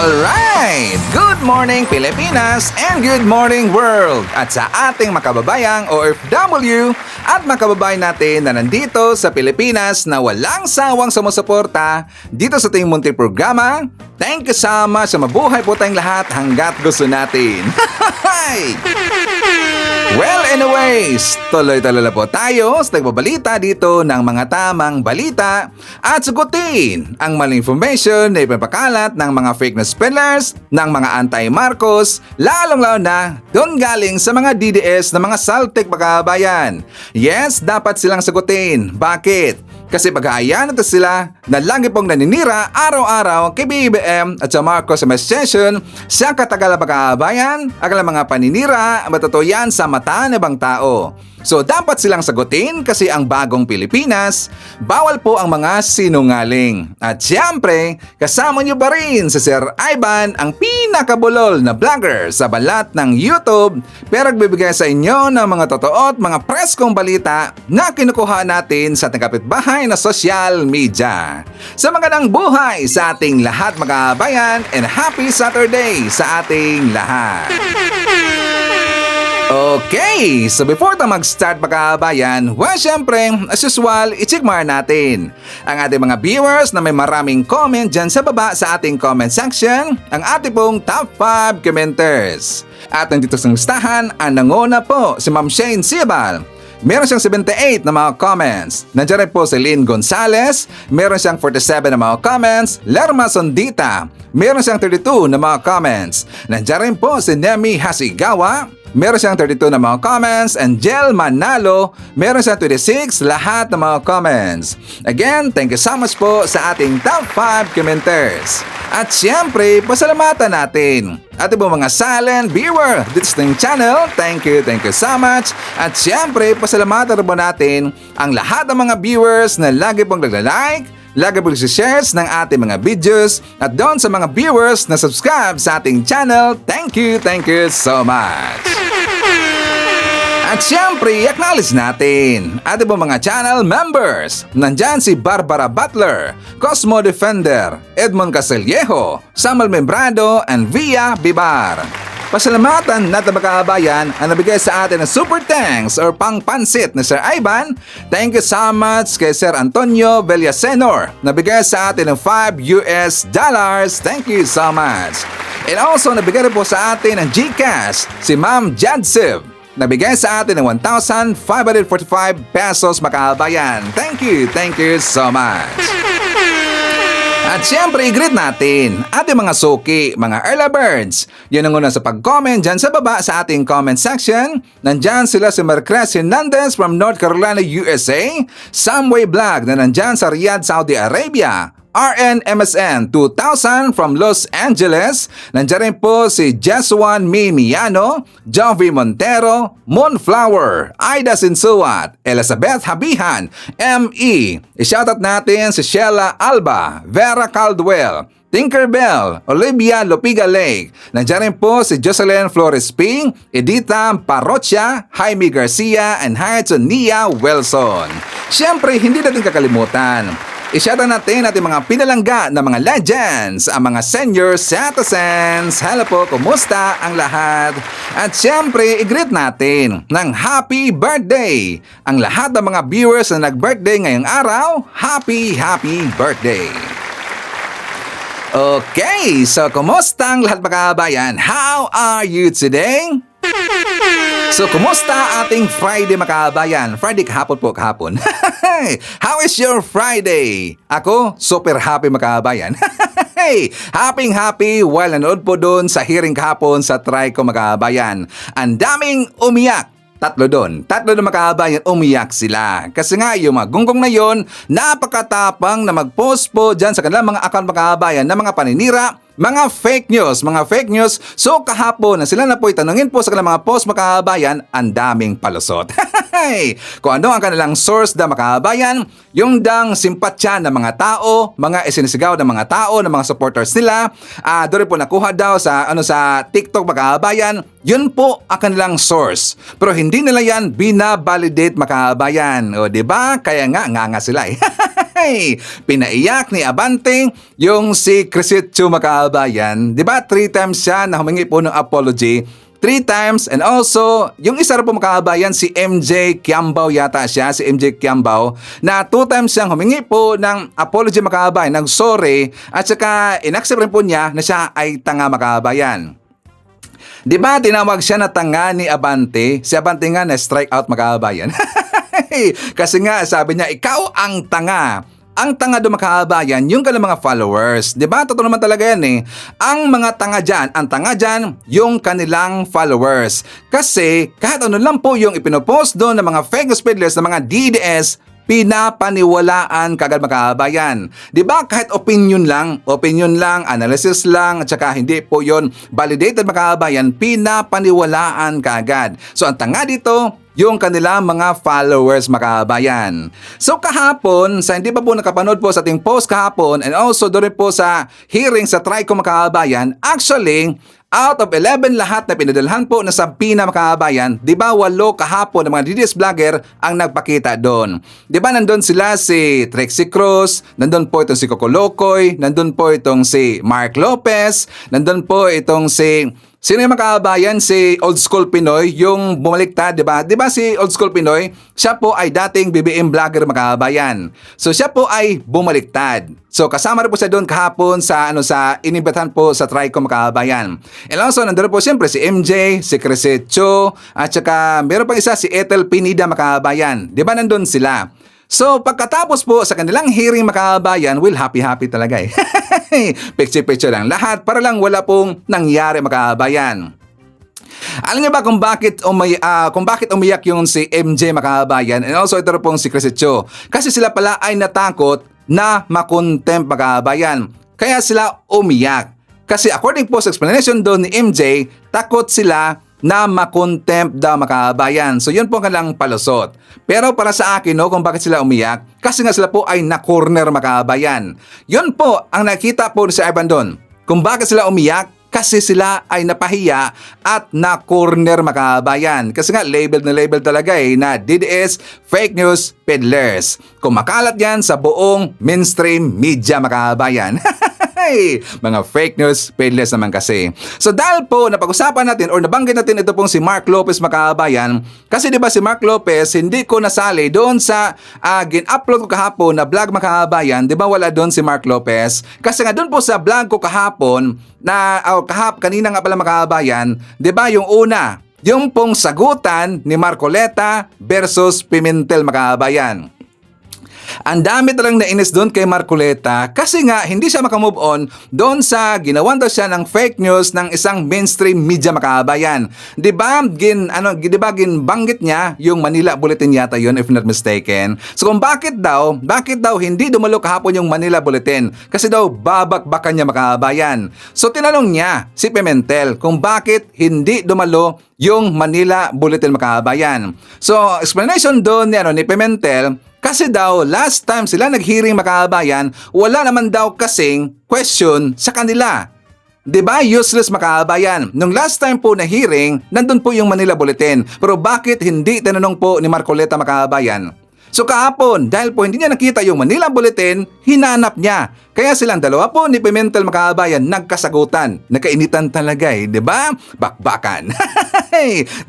Alright! Good morning Pilipinas and good morning world! At sa ating makababayang OFW at makababayan natin na nandito sa Pilipinas na walang sawang sumusuporta dito sa ating munting programa, thank you so much sa mabuhay po tayong lahat hanggat gusto natin. Well, anyways, tuloy-tuloy na po tayo sa nagbabalita dito ng mga tamang balita at sagutin ang maling information na ipapakalat ng mga fake news peddlers, ng mga anti-Marcos, lalong-lalo na doon galing sa mga DDS na mga saltik pagkabayan. Yes, dapat silang sagutin. Bakit? Kasi pag-aayan ito sila na lagi pong naninira araw-araw kay BBM at sa Marcos Administration sa katagalan pagkakabayan, ang mga paninira, matotoo yan sa mata ng ibang tao. So dapat silang sagutin kasi ang bagong Pilipinas, bawal po ang mga sinungaling. At siyempre, kasama niyo pa rin si Sir Ivan, ang pinakabulol na vlogger sa balat ng YouTube, pero nagbibigay sa inyo ng mga totoo at mga preskong balita na kinukuha natin sa ating kapitbahay na social media. Sa magandang buhay sa ating lahat mga kabayan and happy Saturday sa ating lahat. Okay, so before tayo mag-start pagkakabayan, well, syempre, as usual, i-check natin ang ating mga viewers na may maraming comment dyan sa baba sa ating comment section, ang ating pong top 5 commenters. At nandito sa listahan, ang nanguna po si Ma'am Shane Sibal. Meron siyang 78 na mga comments. Nandiyan rin po si Lynn Gonzalez. Meron siyang 47 na mga comments. Lerma Sondita. Meron siyang 32 na mga comments. Nandiyan rin po si Nemi Hasigawa. Meron siyang 32 na mga comments. Angel Manalo, meron siyang 26 lahat ng mga comments. Again, thank you so much po sa ating top 5 commenters. At siyempre, pasalamatan natin ating po mga silent viewer dito sa ating channel. Thank you so much. At siyempre, pasalamatan po natin ang lahat ng mga viewers na lagi pong nagla-like, lagi pong shares ng ating mga videos, at doon sa mga viewers na subscribe sa ating channel, thank you so much. At siyempre, acknowledge natin ating po mga channel members. Nandyan si Barbara Butler, Cosmo Defender, Edmond Casellejo, Samuel Membrado, and Via Bibar. Pasalamatan natin magkakabayan ang nabigay sa atin ng super thanks or pang-pansit na Sir Ivan. Thank you so much kay Sir Antonio Villasenor. Nabigay sa atin ng $5. Thank you so much. And also nabigay rin po sa atin ng GCash si Ma'am Jadsiv. Nabigay sa atin ng 1,545 pesos makakabayan. Thank you so much. At siyempre, i-greet natin ating mga suki, mga early birds. Yan ang una sa pag-comment dyan sa baba sa ating comment section. Nandyan sila si Mercres Hernandez from North Carolina, USA. Samway Vlog na nandyan sa Riyadh, Saudi Arabia. RNMSN 2000 from Los Angeles. Nandiyan rin po si Jesuan Mimiano, Jovi Montero, Moonflower, Aida Sinsuat, Elizabeth Habihan, M.E. I-shoutout natin si Sheila Alba, Vera Caldwell, Tinkerbell, Olivia Lopiga Lake. Nandiyan rin po si Jocelyn Flores Ping, Edita Parrocha, Jaime Garcia, and Nia Wilson. Siyempre, hindi natin kakalimutan. I-shoutout natin ating mga pinalangga na mga legends, ang mga senior citizens. Hello po, kumusta ang lahat? At siyempre, i-greet natin ng happy birthday ang lahat ng mga viewers na nag-birthday ngayong araw. Happy birthday! Okay, so kumusta ang lahat mga kabayan? How are you today? So, kumusta ating Friday makabayan? Friday kahapon po, kahapon. How is your Friday? Ako, super happy makabayan. Happy while nanood po doon sa hearing kahapon sa try ko makabayan. Ang daming umiyak. Tatlo doon makabayan, umiyak sila. Kasi nga yung mga gunggong na yon, napakatapang na mag-post po dyan sa kanilang mga account makabayan na mga paninira, mga fake news. So kahapon na sila na po itanungin po sa kanilang mga post makabayan, ang daming palusot. Kung ano ang kanilang source na makabayan, yung dang simpatya ng mga tao, mga isinisigaw ng mga tao, ng mga supporters nila, doon rin po nakuha daw sa TikTok makabayan, yun po ang kanilang source. Pero hindi nila yan binabalidate makabayan. O diba? Kaya nga sila eh. Pinaiyak ni Abante yung si Crisitio mga kababayan. Di ba 3 times siya na humingi po ng apology? 3 times, and also yung isa rin po mga kababayan, si MJ Quiambao yata siya, si MJ Quiambao, na 2 times siyang humingi po ng apology mga kababayan, ng sorry, at saka inaccept rin po niya na siya ay tanga mga kababayan. Di ba tinawag siya na tanga ni Abante? Si Abante nga na strike out mga kababayan. Kasi nga sabi niya, ikaw ang tanga. Ang tanga doon mga kababayan, yung kanilang mga followers. Diba? Totoo naman talaga yan eh. Ang mga tanga dyan, ang tanga dyan, yung kanilang followers. Kasi kahit ano lang po yung ipinopost doon ng mga fake news peddlers, ng mga DDS, pinapaniwalaan kagad mga kababayan. Diba? Kahit opinion lang, analysis lang, at saka hindi po yon validated mga kababayan, pinapaniwalaan kagad. So ang tanga dito, yung kanilang mga followers mga kababayan. So kahapon, sa hindi pa po nakapanood po sa ating post kahapon, and also doon rin po sa hearing sa TRICOM mga kababayan, actually, out of 11 lahat na pinadalhan po na sampina mga kababayan, di ba 8 kahapon ng mga DDS vlogger ang nagpakita doon. Di ba nandun sila si Trixie Cruz, nandun po itong si Coco Locoy, nandun po itong si Mark Lopez, nandun po itong si... Sino yung mga kababayan? Si Old School Pinoy, yung bumaliktad, di ba? Di ba si Old School Pinoy, siya po ay dating BBM vlogger mga kababayan. So siya po ay bumaliktad. So kasama rin po siya doon kahapon sa inibitahan po sa TRICOM mga kababayan. And also nandun po siyempre si MJ, si Crisitio, at saka meron pang isa si Ethel Pinida mga kababayan. Di ba nandun sila? So pagkatapos po sa kanilang hearing mga kababayan, well happy talaga eh. Picture lang lahat para lang wala pong nangyari mga kababayan. Alam niyo ba kung bakit umiyak yung si MJ mga kababayan, and also ito pong si Crisitio? Kasi sila pala ay natakot na makontempt mga kababayan. Kaya sila umiyak. Kasi according po sa explanation doon ni MJ, takot sila na makontempt daw mga kababayan. So yun po ang kanilang palusot. Pero para sa akin, no, kung bakit sila umiyak, kasi nga sila po ay na-corner mga kababayan. Yun po ang nakita po sa Ivan doon. Kung bakit sila umiyak, kasi sila ay napahiya at na-corner mga kababayan. Kasi nga label na label talaga eh na DDS fake news peddlers. Kumakalat yan sa buong mainstream media mga kababayan. Mga fake news peddlers naman kasi. So dahil po napag-usapan natin or nabanggit natin ito pong si Mark Lopez mga kababayan, kasi di ba si Mark Lopez hindi ko nasali doon sa gin-upload ko kahapon na vlog mga kababayan, di ba wala doon si Mark Lopez? Kasi nga doon po sa vlog ko kahapon na kanina nga pala mga kababayan, di ba yung una, yung pong sagutan ni Marcoleta versus Pimentel mga kababayan. Ang dami talang nainis doon kay Marcoleta kasi nga hindi siya makamove on doon sa ginawan daw siya ng fake news ng isang mainstream media mga kababayan. Di ba ginbanggit niya yung Manila Bulletin yata yun if not mistaken. So kung bakit daw hindi dumalo kahapon yung Manila Bulletin? Kasi daw babakbakan niya mga kababayan. So tinanong niya si Pimentel kung bakit hindi dumalo yung Manila Bulletin mga kababayan. So explanation doon ni Pimentel, kasi daw, last time sila nag-hearing mga kababayan, wala naman daw kasing question sa kanila. Diba? Useless mga kababayan. Nung last time po na hearing, nandun po yung Manila Bulletin. Pero bakit hindi tinanong po ni Marcoleta mga kababayan? So kahapon, dahil po hindi niya nakita yung Manila Bulletin, hinanap niya. Kaya silang dalawa po ni Pimentel mga kababayan nagkasagutan. Nagkainitan talaga eh, di ba? Bakbakan.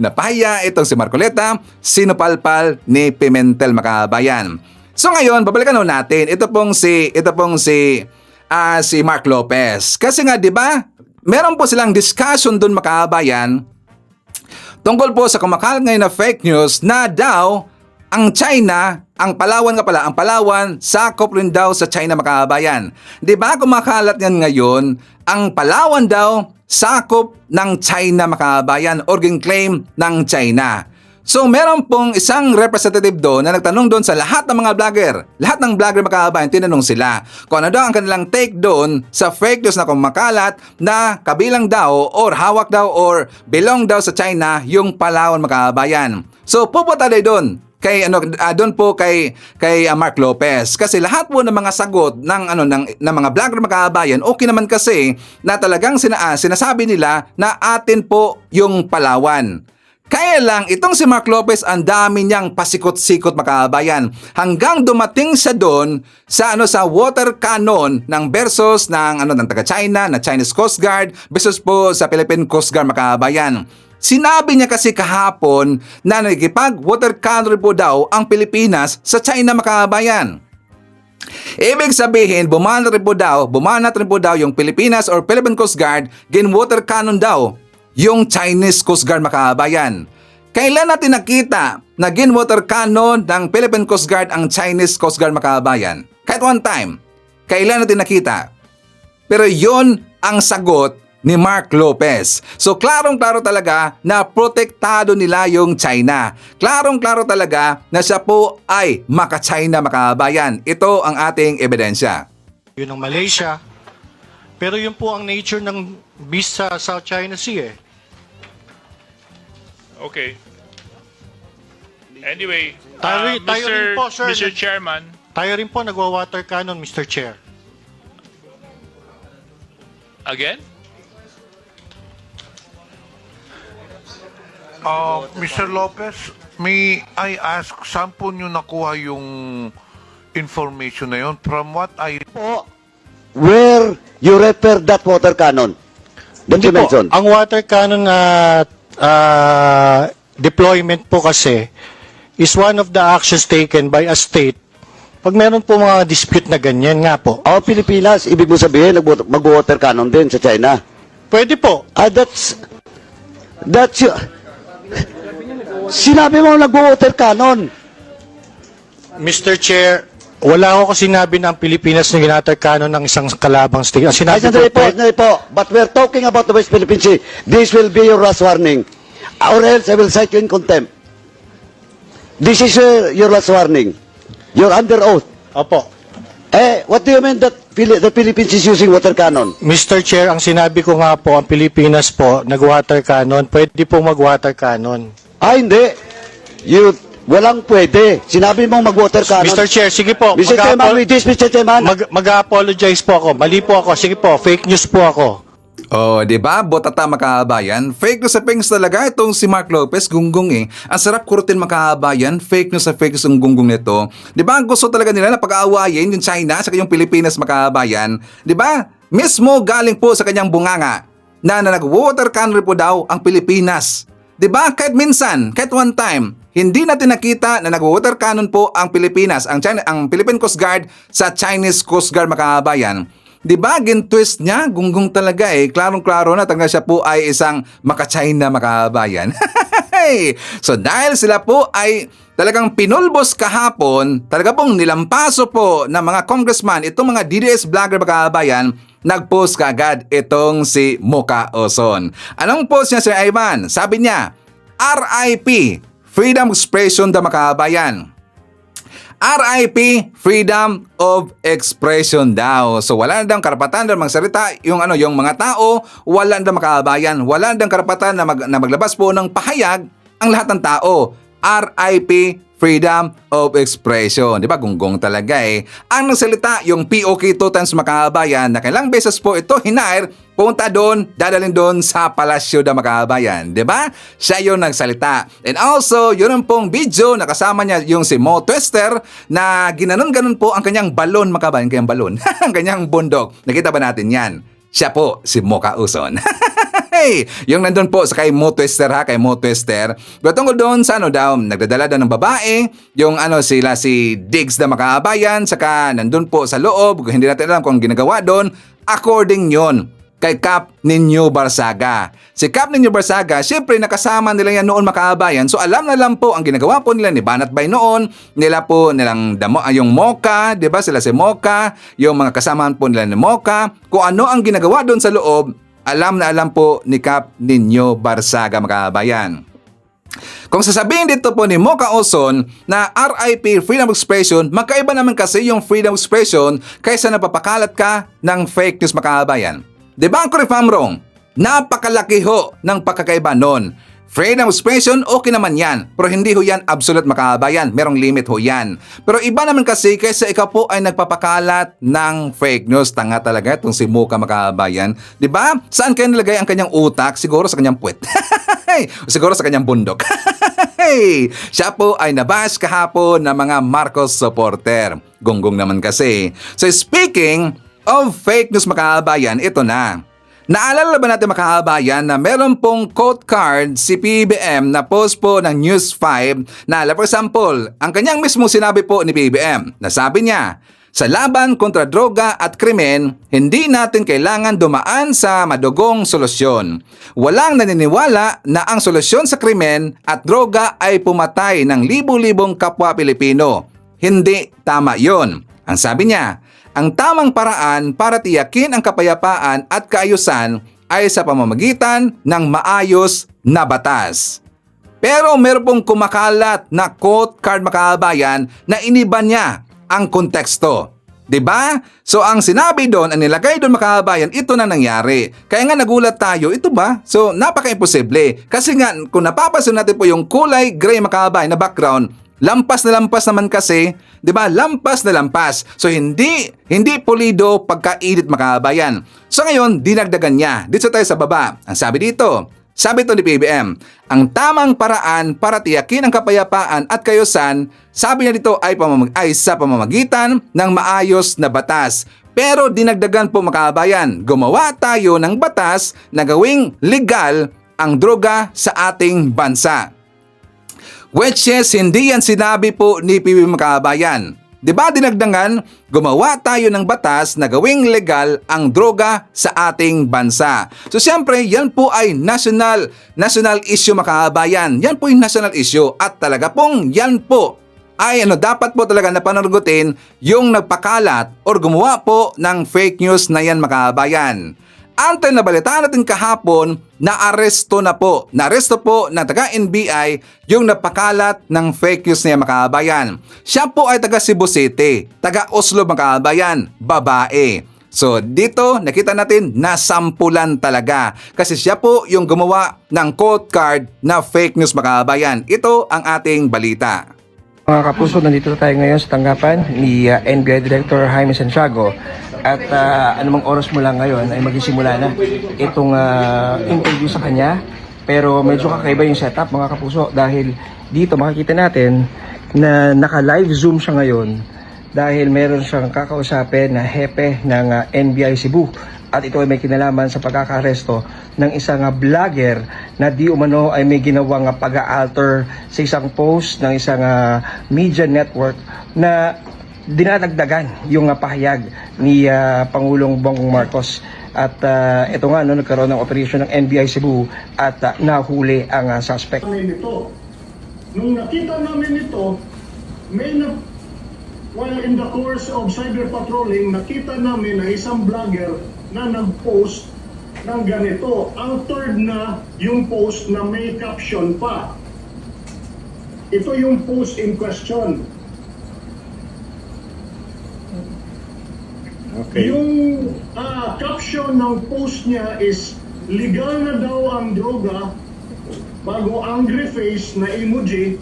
Napahiya itong si Marcoleta, sinupalpal ni Pimentel mga kababayan. So ngayon, babalikan natin. Ito pong si Mark Lopez. Kasi nga, di ba? Meron po silang discussion doon mga kababayan tungkol po sa kumakalat ngayon na fake news na daw ang China, ang Palawan, sakop rin daw sa China mga kababayan. Di ba kumakalat yan ngayon, ang Palawan daw, sakop ng China mga kababayan or claim ng China. So meron pong isang representative doon na nagtanong doon sa lahat ng mga vlogger. Lahat ng vlogger mga kababayan, tinanong sila kung ano daw ang kanilang take doon sa fake news na kumakalat na kabilang daw or hawak daw or belong daw sa China yung Palawan mga kababayan. So pupunta tayo doon kay Mark Lopez kasi lahat po ng mga sagot ng mga vlogger mga kababayan okay naman kasi na talagang sinasabi nila na atin po yung Palawan. Kaya lang, itong si Mark Lopez, ang dami niyang pasikot-sikot mga kabayan. Hanggang dumating siya doon sa sa water cannon ng versus ng ng taga-China, na Chinese Coast Guard versus po sa Philippine Coast Guard mga kabayan. Sinabi niya kasi kahapon na nakikipag-water cannon po daw ang Pilipinas sa China mga kabayan. Ibig sabihin, bumanat rin po daw yung Pilipinas or Philippine Coast Guard, gin-water cannon daw yung Chinese Coast Guard mga kabayan. Kailan natin nakita na gin-water cannon ng Philippine Coast Guard ang Chinese Coast Guard mga kabayan? Kahit one time. Kailan natin nakita? Pero yon ang sagot ni Mark Lopez. So klarong-klaro talaga na protektado nila yung China. Klarong-klaro talaga na siya po ay maka-China mga kabayan. Ito ang ating ebidensya. Yun ang Malaysia. Pero yun po ang nature ng beast sa South China Sea eh. Okay. Anyway, Tayo rin po, sir. Mr. Chairman, Tayo rin po nagwa-water cannon, Mr. Chair. again? Mr. Lopez, may I ask, saan po nyo nakuha yung information na yun? From what I... Po, where you refer that water cannon that you Hindi po, mentioned? ang water cannon na deployment po kasi is one of the actions taken by a state pag meron po mga dispute na ganyan nga po. Pilipinas, ibig mo sabihin, mag-water cannon din sa China. Pwede po. That's sinabi mo nag-water cannon. Mr. Chair, wala ako sinabi na ang Pilipinas na ginater cannon ng isang kalabang state. Ang Ay, sinabi sandali ko, po. But we're talking about the West Philippine Sea. This will be your last warning. Or else I will cite you in contempt. This is your last warning. You're under oath. Opo. What do you mean that the Philippines is using water cannon? Mr. Chair, ang sinabi ko nga po, ang Pilipinas po, nag-water cannon, pwede po mag-water cannon. Hindi. Walang pwede. Sinabi mong mag-water cannon. Mr. Chair, sige po. Mr. Chairman, with this, Mr. Chairman. Mag-apologize po ako. Mali po ako. Sige po, fake news po ako. Oh, di ba? Botata mga kabayan. Fake news sa fake news talaga itong si Mark Lopez, gunggong eh. Ang sarap kurutin mga kabayan. Fake news sa fake news ang gunggong nito. Di ba? Ang gusto talaga nila na pag-aawayin yung China sa yung Pilipinas mga kabayan. Di ba? Mismo galing po sa kanyang bunganga na nag-water cannon po daw ang Pilipinas. Di ba? Kahit minsan, kahit one time, hindi natin nakita na nag-water cannon po ang Pilipinas, ang Philippine Coast Guard sa Chinese Coast Guard mga kabayan. Di ba? Gin-twist niya, gunggong talaga eh. Klarong-klaro na talaga siya po ay isang maka-China mga kabayan. So dahil sila po ay talagang pinulbos kahapon, talaga pong nilampaso po ng mga congressman, itong mga DDS vlogger mga kabayan, nag-post kaagad itong si Mocha Ozon. Anong post niya, Sir Ivan? Sabi niya, RIP, Freedom of Expression da mga kabayan. RIP, Freedom of Expression daw. So wala na daw karapatan na magsalita yung mga tao, wala na daw makabayan, wala na daw karapatan na maglabas po ng pahayag ang lahat ng tao. RIP, Freedom of Expression. Di ba? Gunggong talaga eh. Ang nagsalita yung POK 2 times makabayan na kailang beses po ito hinair, punta doon, dadalhin doon sa Palasyo da Makabayan. Di ba? Siya yung nagsalita. And also, yun ang pong video na kasama niya yung si Mo Twister na ginanon-ganon po ang kanyang balon makabayan. Kanyang balon. Ang kanyang bundok. Nakita ba natin yan? Siya po si Mocha Ozon. Yung nandun po sa kay Mo Twister ha, kay Mo Twister. Tungkol doon sa daw, nagdadala daw ng babae, yung sila si Diggs na Makabayan, saka nandun po sa loob, hindi natin alam kung ginagawa doon, according yon kay Cap Ninyo Barsaga. Si Cap Ninyo Barsaga, syempre nakasama nila yan noon Makabayan, so alam na lang po ang ginagawa po nila ni Banat Bay noon, nilang yung Mocha, di ba sila si Mocha, yung mga kasamahan po nila ni Mocha, kung ano ang ginagawa doon sa loob, alam na alam po ni Cap Ninyo Barsaga mga kabayan. Kung sasabihin dito po ni Mocha Ozon na RIP Freedom of Expression, magkaiba naman kasi yung freedom of expression kaysa napapakalat ka ng fake news mga kabayan. Di ba, correct if I'm wrong? Napakalaki ho ng pagkakaiba nun. Freedom of expression, okay naman yan. Pero hindi ho yan absolute mga kabayan. Merong limit ho yan. Pero iba naman kasi kaysa ikaw po ay nagpapakalat ng fake news. Tanga talaga itong si Mocha mga kabayan. Diba? Saan kaya nilagay ang kanyang utak? Siguro sa kanyang puwet. Siguro sa kanyang bundok. Siya po ay nabash kahapon ng mga Marcos supporter. Gonggong naman kasi. So speaking of fake news mga kababayan, ito na. Naalala ba natin mga kababayan na meron pong quote card si PBBM na post po ng News 5 na for example, ang kanyang mismo sinabi po ni PBBM na sabi niya, sa laban kontra droga at krimen, hindi natin kailangan dumaan sa madugong solusyon. Walang naniniwala na ang solusyon sa krimen at droga ay pumatay ng libu-libong kapwa Pilipino. Hindi tama yon. Ang sabi niya, ang tamang paraan para tiyakin ang kapayapaan at kaayusan ay sa pamamagitan ng maayos na batas. Pero meron pong kumakalat na quote card makabayan na iniba niya ang konteksto. 'Di ba? So ang sinabi doon, ang nilagay doon makabayan, ito na nangyari. Kaya nga nagulat tayo, ito ba? So napaka-imposible. Kasi nga kung napapansin natin po yung kulay gray makabayan na background, lampas na lampas naman kasi, 'di ba? Lampas na lampas. So hindi pulido pagka-edit makabayan. So ngayon, dinagdagan niya. Dito tayo sa baba. Ang sabi dito, sabi ito ni PBBM, ang tamang paraan para tiyakin ang kapayapaan at kaayusan, sabi niya dito ay sa pamamagitan ng maayos na batas. Pero dinagdagan po makabayan, gumawa tayo ng batas na gawing legal ang droga sa ating bansa. Which is hindi yan sinabi po ni PBBM makabayan. Diba dinagdangan, gumawa tayo ng batas na gawing legal ang droga sa ating bansa. So siyempre, yan po ay national issue makabayan. Yan po yung national issue at talaga pong yan po ay dapat po talaga napanagutin yung nagpakalat or gumawa po ng fake news na yan makabayan. Antay na balitaan natin kahapon na aresto po ng taga-NBI yung napakalat ng fake news niya makabayan. Siya po ay taga Cebu City, taga Oslo makabayan, babae. So dito nakita natin na sampulan talaga kasi siya po yung gumawa ng quote card na fake news makabayan. Ito ang ating balita. Mga kapuso, nandito na tayo ngayon sa tanggapan ni NBI Director Jaime Santiago at anumang oras mo lang ngayon ay magsisimula na itong interview sa kanya, pero medyo kakaiba yung setup mga kapuso dahil dito makikita natin na naka-live zoom siya ngayon dahil meron siyang kakausapin na hepe ng NBI Cebu at ito ay may kinalaman sa pagkakaresto ng isang vlogger na di umano ay may ginawang pag-alter sa isang post ng isang media network na dinadagdagan yung pahayag ni Pangulong Bongbong Marcos. At ito nga, nagkaroon ng operasyon ng NBI Cebu at nahuli ang suspect. Nung nakita namin ito, while in the course of cyber patrolling, nakita namin na isang vlogger na nag-post ng ganito. Ang third na yung post na may caption pa. Ito yung post in question. Okay. Yung caption ng post niya is, legal na daw ang droga, bago angry face na emoji,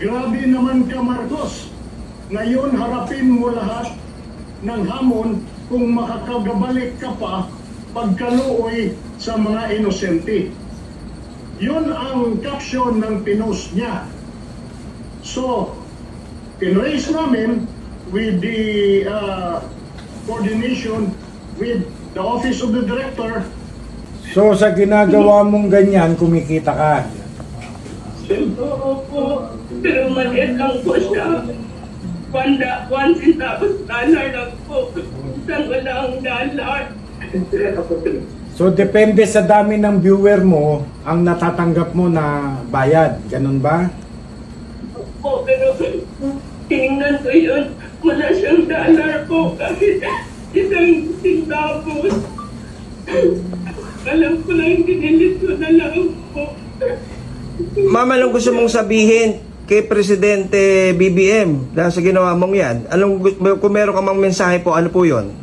grabe naman ka Marcos. Ngayon harapin mo lahat ng hamon kung makakagabalik ka pa pagkaluoy sa mga inosente. Yun ang caption ng pinost niya. So, pinraise namin with the coordination with the Office of the Director. So sa ginagawa mong ganyan, kumikita ka. Opo, pero maliit lang po siya. $1 centavos lang po. Isang walang dollar. So depende sa dami ng viewer mo, ang natatanggap mo na bayad. Ganun ba? Opo, pero tingnan ko yun. Wala siyang dollar po kahit isang centavos. Alam ko lang, dinilit ko na lang po. Ma'am, anong gusto mong sabihin kay Presidente BBM dahil sa ginawa mong yan? Kung meron ka mang mensahe po, ano po yon?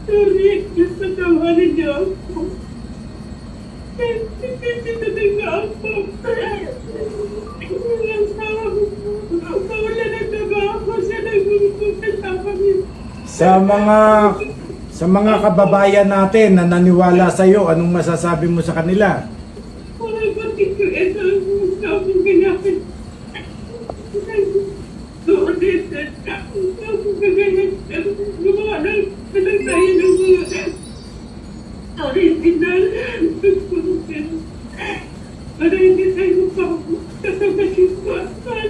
Sorry, gusto tawanin niyo ako. Hindi talaga ako. Wala na trabaho siya nagpupunta kami. Sa mga kababayan natin na naniwala sa iyo, anong masasabi mo sa kanila? Wala ko dito ito ang sabi ganapin. Sorry, sabi ganyan. Gumawa ng tayo ng mga original. Para hindi tayo pa katabasin ko.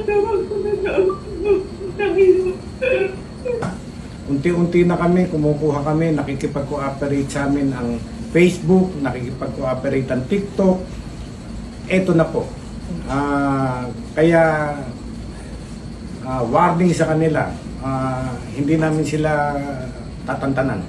Tawag ko na sa Unti-unti na kami, kumukuha kami, nakikipag-cooperate sa amin ang Facebook, nakikipag-cooperate ang TikTok. Eto na po. Kaya warning sa kanila, hindi namin sila tatantanan.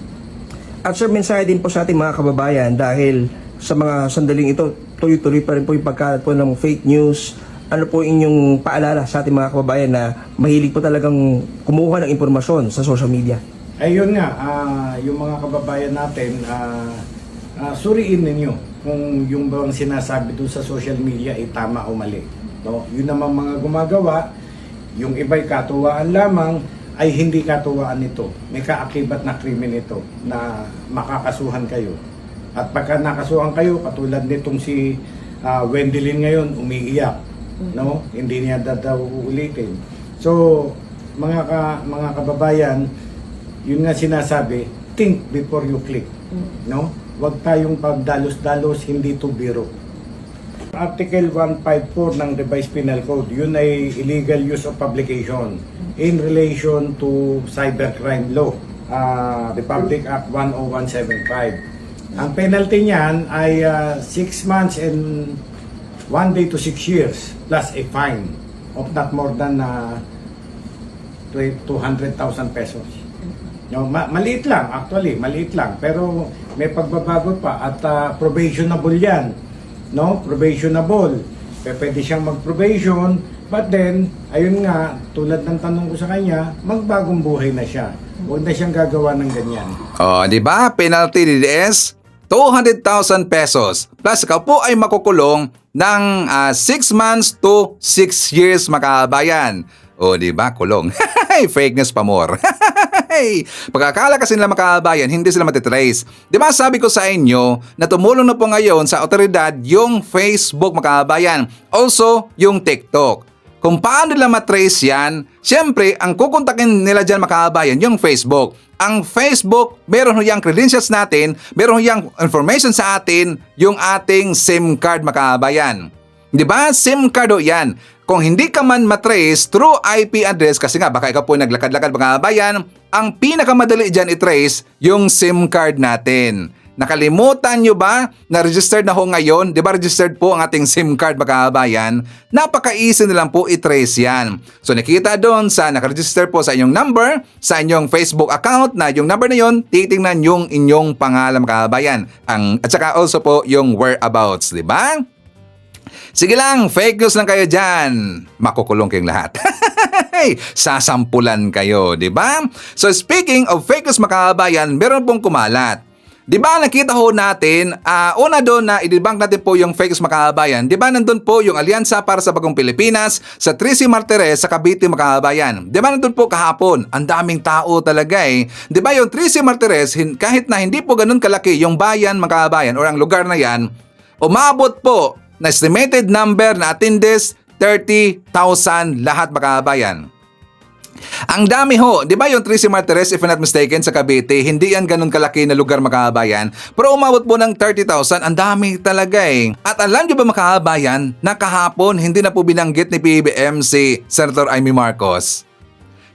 At sir, mensahe din po sa ating mga kababayan dahil sa mga sandaling ito, tuloy-tuloy pa rin po yung pagkalat po ng fake news. Ano po inyong paalala sa ating mga kababayan na mahilig po talagang kumuha ng impormasyon sa social media? Ayun nga, yung mga kababayan natin, suriin ninyo kung yung bang sinasabi doon sa social media ay tama o mali. No? Yun naman mga gumagawa, yung iba'y katuwaan lamang, ay hindi katuwaan ito. May kaakibat na krimen ito na makakasuhan kayo. At pagka nakasuhan kayo, katulad nitong si Wendelin ngayon, umiiyak. No, hindi niya daw uulitin. So, mga kababayan, yun nga sinasabi, think before you click. No? Huwag tayong pagdalos-dalos, hindi to biro. Article 154 ng Revised Penal Code, yun ay illegal use of publication in relation to cybercrime law, Republic Act 10175. Ang penalty niyan ay 6 months and 1 day to 6 years plus a fine of not more than 200,000 pesos. No, maliit lang, actually, maliit lang. Pero may pagbabago pa at probationable yan. No? Probationable. Pwede siyang mag-probation, but then, ayun nga, tulad ng tanong ko sa kanya, magbagong buhay na siya. Huwag na siyang gagawa ng ganyan. Oh, di ba? Penalty DDS 200,000 pesos. Plus, ikaw po ay makukulong ng 6 months to 6 years, makabayan. O, di ba? Kulong. Fake news pa more. Pagkakala kasi nila makabayan, hindi sila matitrace. Di ba sabi ko sa inyo na tumulong na po ngayon sa otoridad yung Facebook, makabayan. Also, yung TikTok. Kung paano nila matrace yan, syempre, ang kukontakin nila dyan, makabayan, yung Facebook. Ang Facebook, meron yung credentials natin, meron yung information sa atin, yung ating SIM card, makabayan. Di ba? SIM card o yan. Kung hindi ka man matrace through IP address, kasi nga baka ikaw po naglakad-lakad, makabayan, ang pinakamadali dyan i-trace yung SIM card natin. Nakalimutan nyo ba na registered na ho ngayon? Di ba registered po ang ating SIM card, makabayan? Napaka-easy na lang po i-trace yan. So nakita doon sa nakaregister po sa inyong number, sa inyong Facebook account na yung number na yon, titingnan yung inyong pangalan, makabayan. At saka also po yung whereabouts, di ba? Sige lang, fake news lang kayo dyan. Makukulong kayong lahat. Sasampulan kayo, di ba? So speaking of fake news, makabayan, meron pong kumalat. Di ba nakita ho natin, una doon na i-debunk natin po yung fake news, makabayan. Di ba nandun po yung Alyansa para sa Bagong Pilipinas sa 3C Martires sa Cavite, makabayan. Di ba nandun po kahapon? Ang daming tao talaga eh. Di ba yung 3C Martires, kahit na hindi po ganun kalaki yung bayan, makabayan, or ang lugar na yan, umabot po na estimated number na attendees 30,000 lahat, makabayan. Ang dami ho, di ba yung 3C Martires, if I'm not mistaken, sa Cavite, hindi yan ganun kalaki na lugar, makabayan, pero umabot po ng 30,000, ang dami talaga eh. At alam nyo ba, makabayan, na kahapon hindi na po binanggit ni PBBM si Senator Amy Marcos?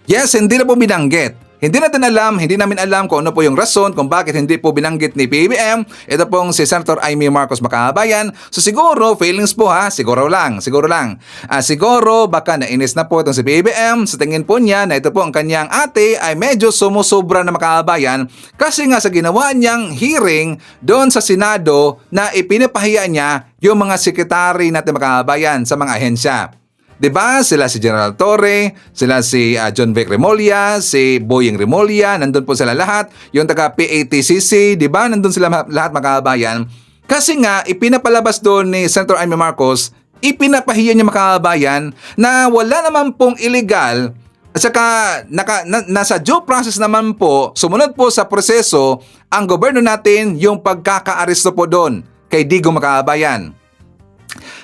Yes, hindi na po binanggit. Hindi namin alam kung ano po yung rason kung bakit hindi po binanggit ni PBBM. Ito pong si Senator Amy Marcos, makabayan. So siguro, feelings po ha, siguro lang. Siguro baka nainis na po itong si PBBM. Sa tingin po niya na ito po ang kanyang ate ay medyo sumusobra na, makabayan. Kasi nga sa ginawa niyang hearing doon sa Senado na ipinapahiya niya yung mga sekretary natin, makabayan, sa mga ahensya. Diba? Sila si General Torre, sila si John Vic Remulla, si Boying Remulla, nandun po sila lahat. Yung taga PATCC, diba? Nandun sila lahat, makabayan. Kasi nga, ipinapalabas doon ni Senator Amy Marcos, ipinapahiya niya, makabayan, na wala naman pong illegal At saka nasa due process naman po, sumunod po sa proseso ang gobyerno natin yung pagkakaaresto po doon kay Digong Makabayan.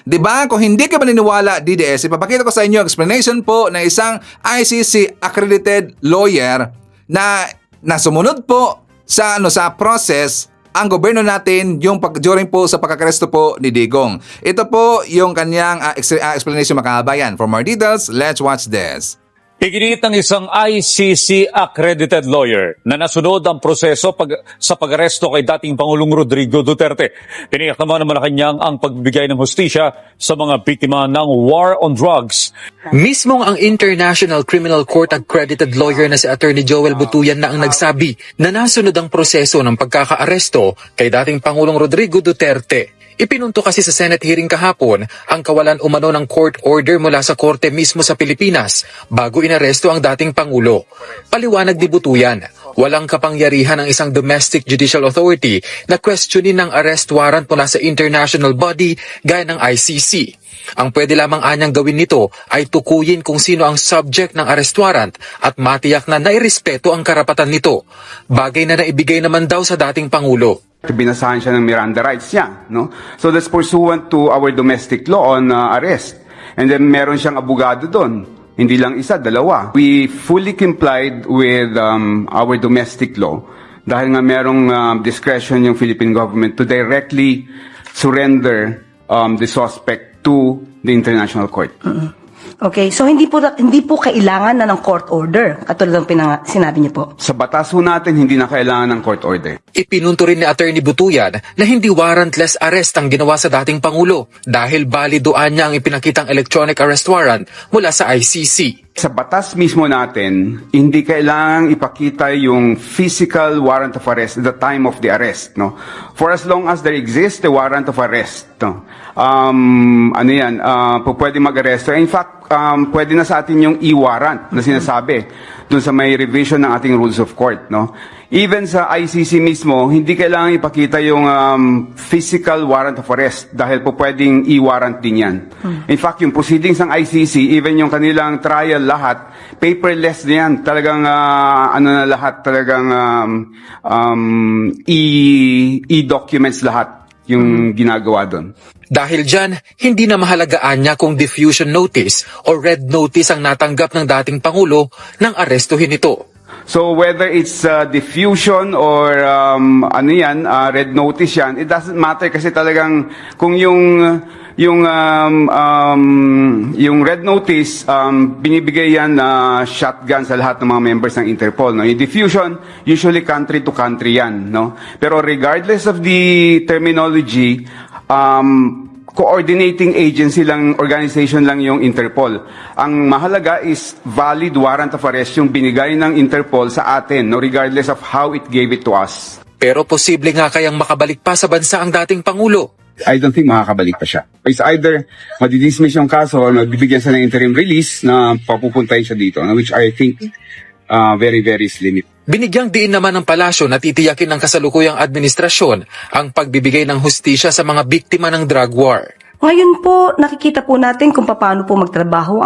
Diba? Kung hindi ka maniniwala, DDS, ipapakita ko sa inyo ang explanation po ng isang ICC accredited lawyer na sumunod po sa process ang gobyerno natin yung during po sa pagkakaresto po ni Digong. Ito po yung kanyang explanation, mga kabayan. For more details, let's watch this. Iginit ng isang ICC accredited lawyer na nasunod ang proseso sa pag-aresto kay dating Pangulong Rodrigo Duterte. Tiniyak naman ng Malacanang ang pagbibigay ng hustisya sa mga biktima ng war on drugs. Mismong ang International Criminal Court accredited lawyer na si Attorney Joel Butuyan na ang nagsabi na nasunod ang proseso ng pagkakaaresto kay dating Pangulong Rodrigo Duterte. Ipinunto kasi sa Senate hearing kahapon ang kawalan umano ng court order mula sa korte mismo sa Pilipinas bago inaresto ang dating Pangulo. Paliwanag ni Butuyan, walang kapangyarihan ng isang domestic judicial authority na questionin ng arrest warrant mula sa international body gaya ng ICC. Ang pwede lamang anyang gawin nito ay tukuyin kung sino ang subject ng arrest warrant at matiyak na nairespeto ang karapatan nito. Bagay na naibigay naman daw sa dating Pangulo. Binasahan siya ng Miranda rights niya, no? So that's pursuant to our domestic law on arrest. And then meron siyang abogado doon. Hindi lang isa, dalawa. We fully complied with our domestic law dahil nga merong discretion yung Philippine government to directly surrender the suspect to the international court. Okay, so hindi po kailangan na ng court order, katulad ng sinabi niyo po. Sa batas ho natin, hindi na kailangan ng court order. Ipinunto rin ni Attorney Butuyan na hindi warrantless arrest ang ginawa sa dating Pangulo dahil balidoan niya ang ipinakitang electronic arrest warrant mula sa ICC. Sa batas mismo natin, hindi kailangang ipakita yung physical warrant of arrest at the time of the arrest, no? For as long as there exists a warrant of arrest, no? Pwede mag-aresto. In fact, pwede na sa atin yung e-warrant na sinasabi dun sa may revision ng ating rules of court, no? Even sa ICC mismo, hindi kailangan ipakita yung physical warrant of arrest dahil po pwedeng e-warrant din yan. In fact, yung proceedings ng ICC, even yung kanilang trial lahat, paperless na yan. Talagang, talagang e-documents lahat yung ginagawa doon. Dahil dyan, hindi na mahalagaan niya kung diffusion notice o red notice ang natanggap ng dating Pangulo nang arestuhin ito. So whether it's diffusion or red notice yan, it doesn't matter kasi talagang kung yung red notice, binibigay yan na shotgun sa lahat ng mga members ng Interpol. No? Yung diffusion, usually country to country yan. No? Pero regardless of the terminology, coordinating agency lang, organization lang yung Interpol. Ang mahalaga is valid warrant of arrest yung binigay ng Interpol sa atin, no, regardless of how it gave it to us. Pero posible nga kayang makabalik pa sa bansa ang dating Pangulo. I don't think makakabalik pa siya. It's either madidismiss yung kaso or magbibigyan siya ng interim release na papupuntahin siya dito, no, which I think very, very slim. Binigyang diin naman ng palasyo na titiyakin ng kasalukuyang administrasyon ang pagbibigay ng hustisya sa mga biktima ng drug war. Ngayon po, nakikita po natin kung paano po magtrabaho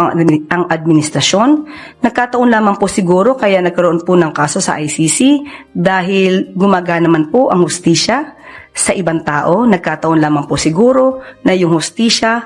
ang administrasyon. Nagkataon lamang po siguro kaya nagkaroon po ng kaso sa ICC dahil gumagana naman po ang hustisya sa ibang tao. Nagkataon lamang po siguro na yung hustisya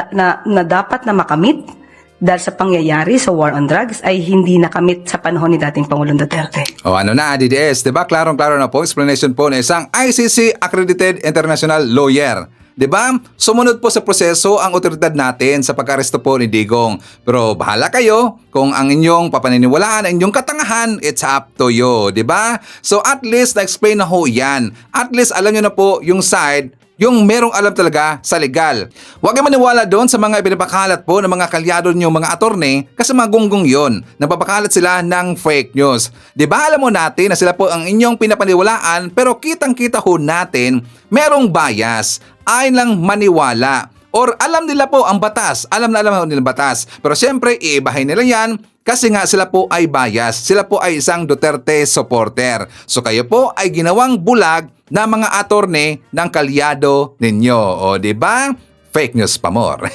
na dapat na makamit dahil sa pangyayari sa war on drugs ay hindi nakamit sa panahon ni dating Pangulong Duterte. O ano na, DDS, diba? Klarong-klaro na po, explanation po ng isang ICC accredited international lawyer. Diba? Sumunod po sa proseso ang otoridad natin sa pag-aresto po ni Digong. Pero bahala kayo kung ang inyong papaniniwalaan, ang inyong katangahan, it's up to you. Diba? So at least na-explain na ho yan. At least alam nyo na po yung side, yung merong alam talaga sa legal. Huwag kayong maniwala doon sa mga pinapakalat po ng mga kalyado nyo, mga attorney, kasi mga gunggong yun. Napapakalat sila ng fake news. Diba alam mo natin na sila po ang inyong pinapaniwalaan, pero kitang-kita ho natin merong bias. Ayon lang maniwala. Or alam nila po ang batas. Alam na nila batas. Pero syempre, iibahin nila yan kasi nga sila po ay bias. Sila po ay isang Duterte supporter. So kayo po ay ginawang bulag na mga attorney ng kalyado ninyo. O diba? Fake news pa more.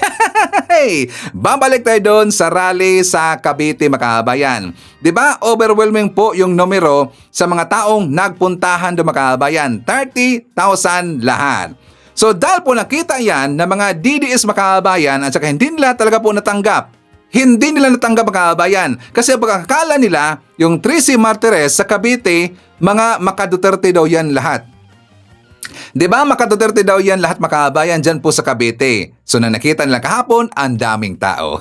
Hey, babalik tayo doon sa rally sa Cavite, mga kababayan. 'Di ba? Overwhelming po yung numero sa mga taong nagpuntahan doon, mga kababayan. 30,000 lahat. So dahil po nakita yan ng mga DDS, mga kababayan, at saka hindi nila talaga po natanggap. Hindi nila natanggap, mga kababayan. Kasi pagkakala nila, yung 3C Martires sa Cavite, mga Maka-Duterte daw yan lahat. 'Di ba? Maka-Duterte daw yan lahat, mga kababayan, dyan po sa Cavite. So nang nakita nila kahapon, ang daming tao.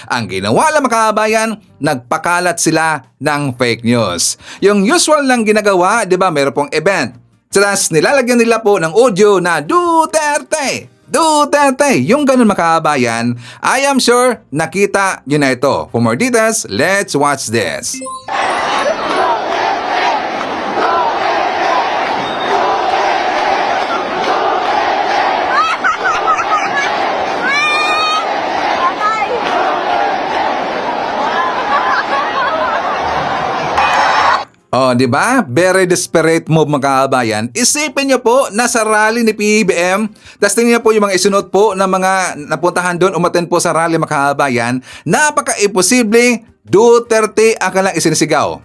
Ang ginawa lang, mga kababayan, nagpakalat sila ng fake news. Yung usual lang ginagawa, 'di ba? Meron pong event. Tapos nilalagyan nila po ng audio na Duterte. Duterte! Yung ganun, mga kababayan, I am sure nakita nyo na ito. For more details, let's watch this. Oh, 'di ba? Very desperate move, mga kababayan. Isipin niyo po, nasa rally ni PBBM, tapos tingnan niyo po yung mga isunod po ng mga napuntahan doon, umattend po sa rally, mga kababayan. Napaka-imposible, Duterte ang kanilang isinisigaw.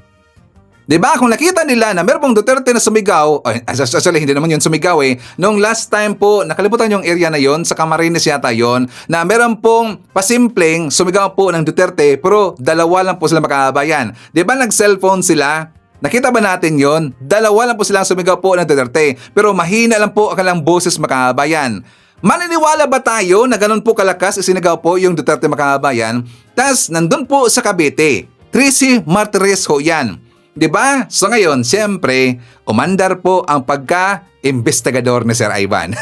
'Di ba? Kung nakita nila na meron pong Duterte na sumigaw, actually hindi naman yun sumigaw eh. Nung last time po, nakalimutan yung area na yon, sa Camarines yata yon, na meron pong pasimpleng sumigaw po ng Duterte, pero dalawa lang po sila, mga kababayan. 'Di ba nag-cellphone sila? Nakita ba natin yon? Dalawa lang po silang sumigaw po ng Duterte, pero mahina lang po ang kanilang boses, mga kababayan. Maniniwala ba tayo na ganun po kalakas isinigaw po yung Duterte, mga kababayan? Tas nandun po sa Cavite, 3C Martires ho yan. 'Di ba? So ngayon, siyempre, umandar po ang pagka-investigador ni Sir Ivan.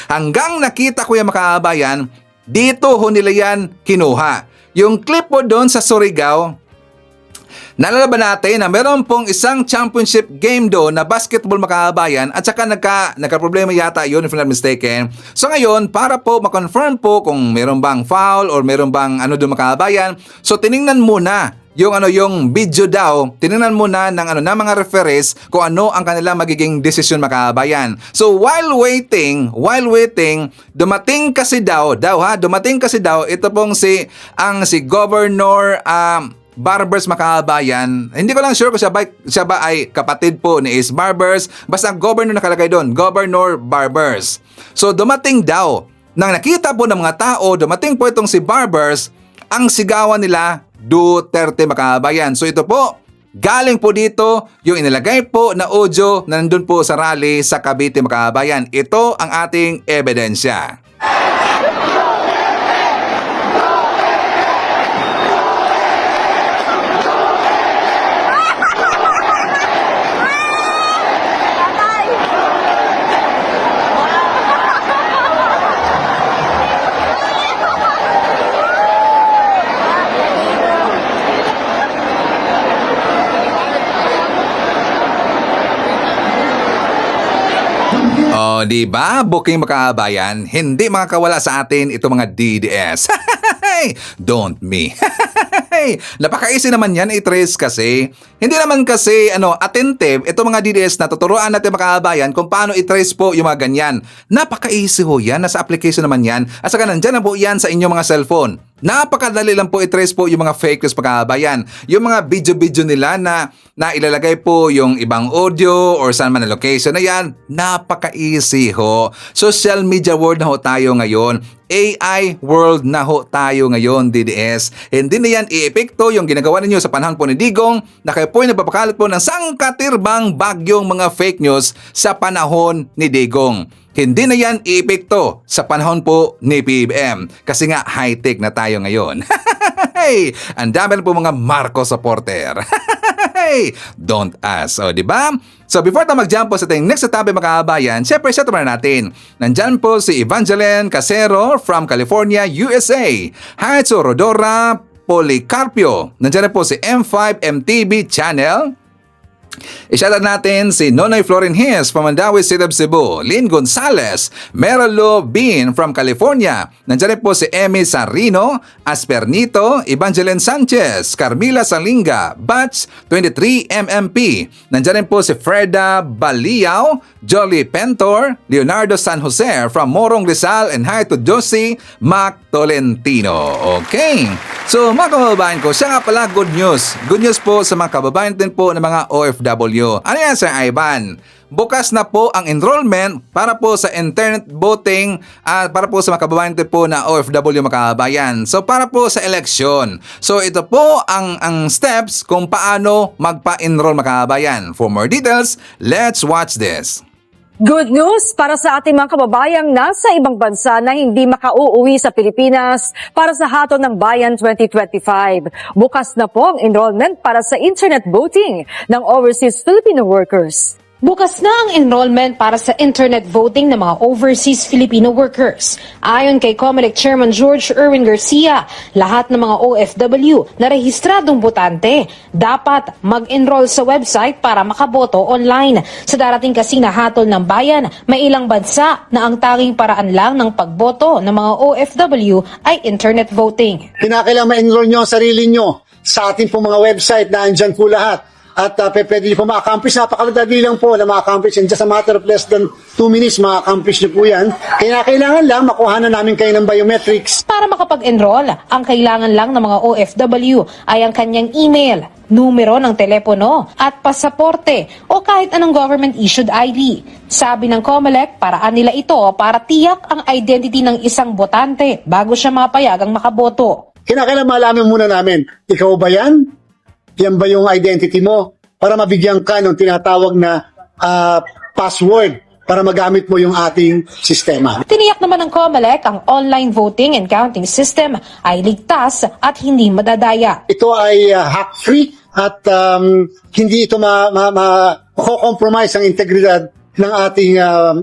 Hanggang nakita ko yung, mga kababayan, dito ho nila yan kinuha. Yung clip po doon sa Surigao, naalala ba natin na meron pong isang championship game doon na basketball, mga kababayan, at saka nagka-problema yata yun, if I'm not mistaken. So ngayon, para po makonfirm po kung meron bang foul or meron bang doon, mga kababayan, so tiningnan muna yung video daw, tiningnan muna ng mga referees kung ano ang kanila magiging desisyon, mga kababayan. So while waiting, dumating kasi daw, ito pong si Governor Barbers, mga kababayan. Hindi ko lang sure kung siya ba ay kapatid po ni Ace Barbers. Basta governor nakalagay doon, Governor Barbers. So dumating daw, nang nakita po ng mga tao, dumating po itong si Barbers, ang sigawan nila, Duterte, mga kababayan. So ito po, galing po dito yung inilagay po na audio na nandun po sa rally sa Cavite, mga kababayan. Ito ang ating ebidensya. Oh, di ba? Booking, mga kababayan, hindi makakawala sa atin itong mga DDS. Don't me. Napaka-easy naman yan i-trace kasi. Hindi naman kasi attentive itong mga DDS na tuturuan natin, mga kababayan, kung paano i-trace po yung mga ganyan. Napaka-easy ho yan. Nasa application naman yan. At saka nandyan na po yan sa inyong mga cellphone. Napakadali lang po i-trace po yung mga fake news, mga kababayan. Yung mga video nila na ilalagay po yung ibang audio or saan man na location na yan. Napaka-easy ho. Social media world na ho tayo ngayon. AI world na ho tayo ngayon, DDS. Hindi na yan i-epekto yung ginagawa ninyo sa panahon po ni Digong na kayo po ay nagpapakalat po ng sangkatirbang bagyong mga fake news sa panahon ni Digong. Hindi na yan i-epekto sa panahon po ni PBBM kasi nga high-tech na tayo ngayon. Ang dami na po mga Marcos supporter. Don't ask. O, diba? So, before tayo mag-jump po sa ating next topic, mga kababayan, syempre, set muna natin. Nandyan po si Evangeline Casero from California, USA. Hi to Rodora Policarpio. Nandyan po si M5 MTV Channel. I-shoutout natin si Nonoy Florenhes from Mandawi City of Cebu, Lynn Gonzalez, Merlo Bean from California. Nandiyan rin po si Emmy Sarino, Aspernito, Evangeline Sanchez, Carmila Salinga, Batch 23 MMP. Nandiyan rin po si Freda Baliao, Jolly Pentor, Leonardo San Jose from Morong Rizal, and hi to Josie Mac Tolentino. Okay. So mga kababayan ko, siya nga pala good news. Good news po sa mga kababayan din po ng mga OFW. Ano yan, Sir Ivan? Bukas na po ang enrollment para po sa internet voting at para po sa mga kababayan din po na OFW mga kababayan. So para po sa election. So ito po ang steps kung paano magpa-enroll mga kababayan. For more details, let's watch this. Good news para sa ating mga kababayang nasa ibang bansa na hindi makauuwi sa Pilipinas para sa Hatol ng Bayan 2025. Bukas na po ang enrollment para sa internet voting ng overseas Filipino workers. Bukas na ang enrollment para sa internet voting ng mga overseas Filipino workers. Ayon kay COMELEC Chairman George Erwin Garcia, lahat ng mga OFW na rehistradong botante dapat mag-enroll sa website para makaboto online. Sa darating kasing na hatol ng bayan, may ilang bansa na ang tanging paraan lang ng pagboto ng mga OFW ay internet voting. Kinakailangan ma-enroll nyo ang sarili nyo sa ating po mga website na andyan po lahat. At pwede nyo po ma-accomplish. Napakadali lang po na ma-accomplish. And just a matter of less than 2 minutes, ma-accomplish nyo po yan. Kaya kailangan lang makuha na namin kayo ng biometrics. Para makapag-enroll, ang kailangan lang ng mga OFW ay ang kanyang email, numero ng telepono at pasaporte o kahit anong government-issued ID. Sabi ng COMELEC, paraan nila ito para tiyak ang identity ng isang botante bago siya mapayagang makaboto. Kinakailangan malaman muna namin, ikaw ba yan? Yan ba yung identity mo? Para mabigyan ka ng tinatawag na password para magamit mo yung ating sistema. Tiniyak naman ng COMELEC ang online voting and counting system ay ligtas at hindi madadaya. Ito ay hack-free at hindi ito ma-compromise ang integridad ng ating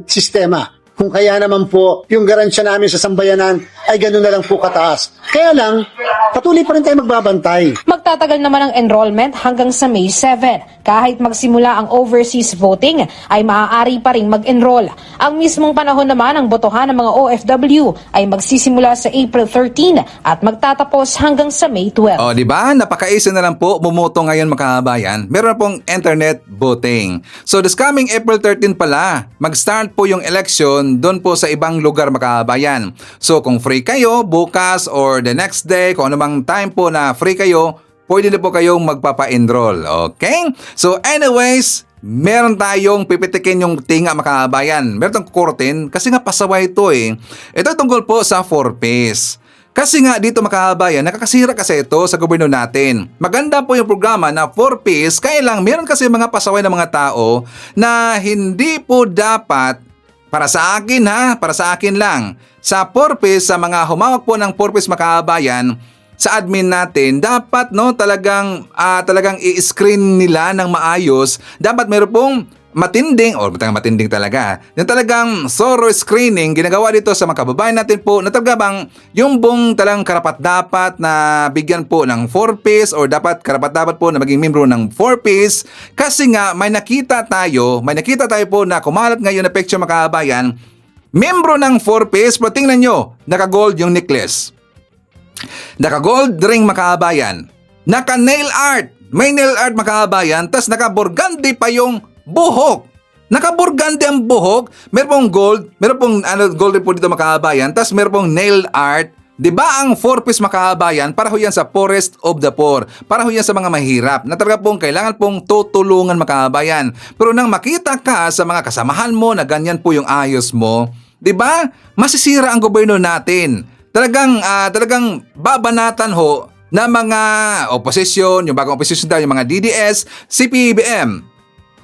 sistema. Kung kaya naman po, yung garansya namin sa sambayanan ay gano'n na lang po kataas. Kaya lang, patuloy pa rin tayo magbabantay. Magtatagal naman ang enrollment hanggang sa May 7. Kahit magsimula ang overseas voting, ay maaari pa rin mag-enroll. Ang mismong panahon naman ng botohan ng mga OFW ay magsisimula sa April 13 at magtatapos hanggang sa May 12. O, di ba? Napakaisa na lang po bumoto ngayon mga kababayan. Meron pong internet voting. So, this coming April 13 pala, mag-start po yung election doon po sa ibang lugar mga kababayan. So, kung free kayo bukas or the next day, kung ano mang time po na free kayo, pwede na po kayong magpapa-enroll. Okay? So, anyways, meron tayong pipitikin yung tinga mga kababayan. Meron tayong kukurtin kasi nga pasaway ito eh. Ito tungkol po sa 4Ps. Kasi nga dito mga kababayan, nakakasira kasi ito sa gobyerno natin. Maganda po yung programa na 4Ps, kaya lang meron kasi mga pasaway na mga tao na hindi po dapat, para sa akin para sa akin lang, sa 4Ps, sa mga humawak po ng 4Ps mga kababayan, sa admin natin, dapat talagang i-screen nila ng maayos. Dapat meron pong matinding talaga. Yung talagang thorough screening ginagawa dito sa mga kababayan natin po na talagang yung buong talagang karapat-dapat na bigyan po ng 4Ps or karapat-dapat po na maging membro ng 4Ps kasi nga may nakita tayo po na kumalat ngayon na picture mga kababayan, membro ng 4Ps, pero tingnan nyo, naka-gold yung necklace. Naka-gold ring mga kababayan. Naka-nail art. May nail art mga kababayan, tas naka-burgundy pa yung buhok. Naka-burgundy ang buhok, meron pong gold, meron pong gold po dito mga kababayan, tas meron pong nail art. Diba ang 4Ps mga kababayan, para ho yan sa poorest of the poor, para ho yan sa mga mahirap, na talaga pong kailangan pong tutulungan mga kababayan. Pero nang makita ka sa mga kasamahan mo na ganyan po yung ayos mo, diba, masisira ang gobyerno natin. Talagang babanatan ho na mga oposisyon, yung bagong oposisyon tayo, yung mga DDS, CPBM.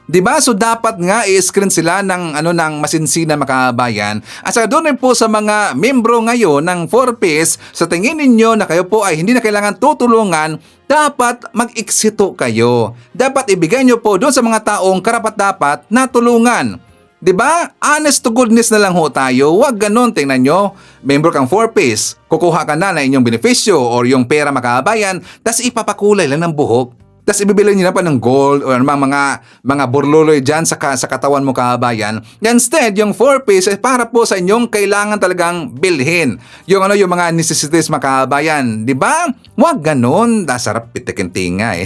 Diba? So dapat nga i-screen sila ng masinsinan mga kababayan. At saka doon rin po sa mga membro ngayon ng 4Ps, sa tingin ninyo na kayo po ay hindi na kailangan tutulungan, dapat mag-iksito kayo. Dapat ibigay nyo po doon sa mga taong karapat-dapat na tulungan. Diba? Honest to goodness na lang ho tayo. Huwag ganun, tingnan nyo. Member kang 4Ps, kukuha ka na ng inyong benepisyo or yung pera mga kababayan, tas ipapakulay lang ng buhok. tapos ibibili nyo na pa ng gold o mga burluloy dyan sa katawan mo kababayan. Instead, yung 4-piece ay para po sa inyong kailangan talagang bilhin. Yung mga necessities mga kababayan. Di ba? Huwag ganun. Sarap pitikin tinga eh.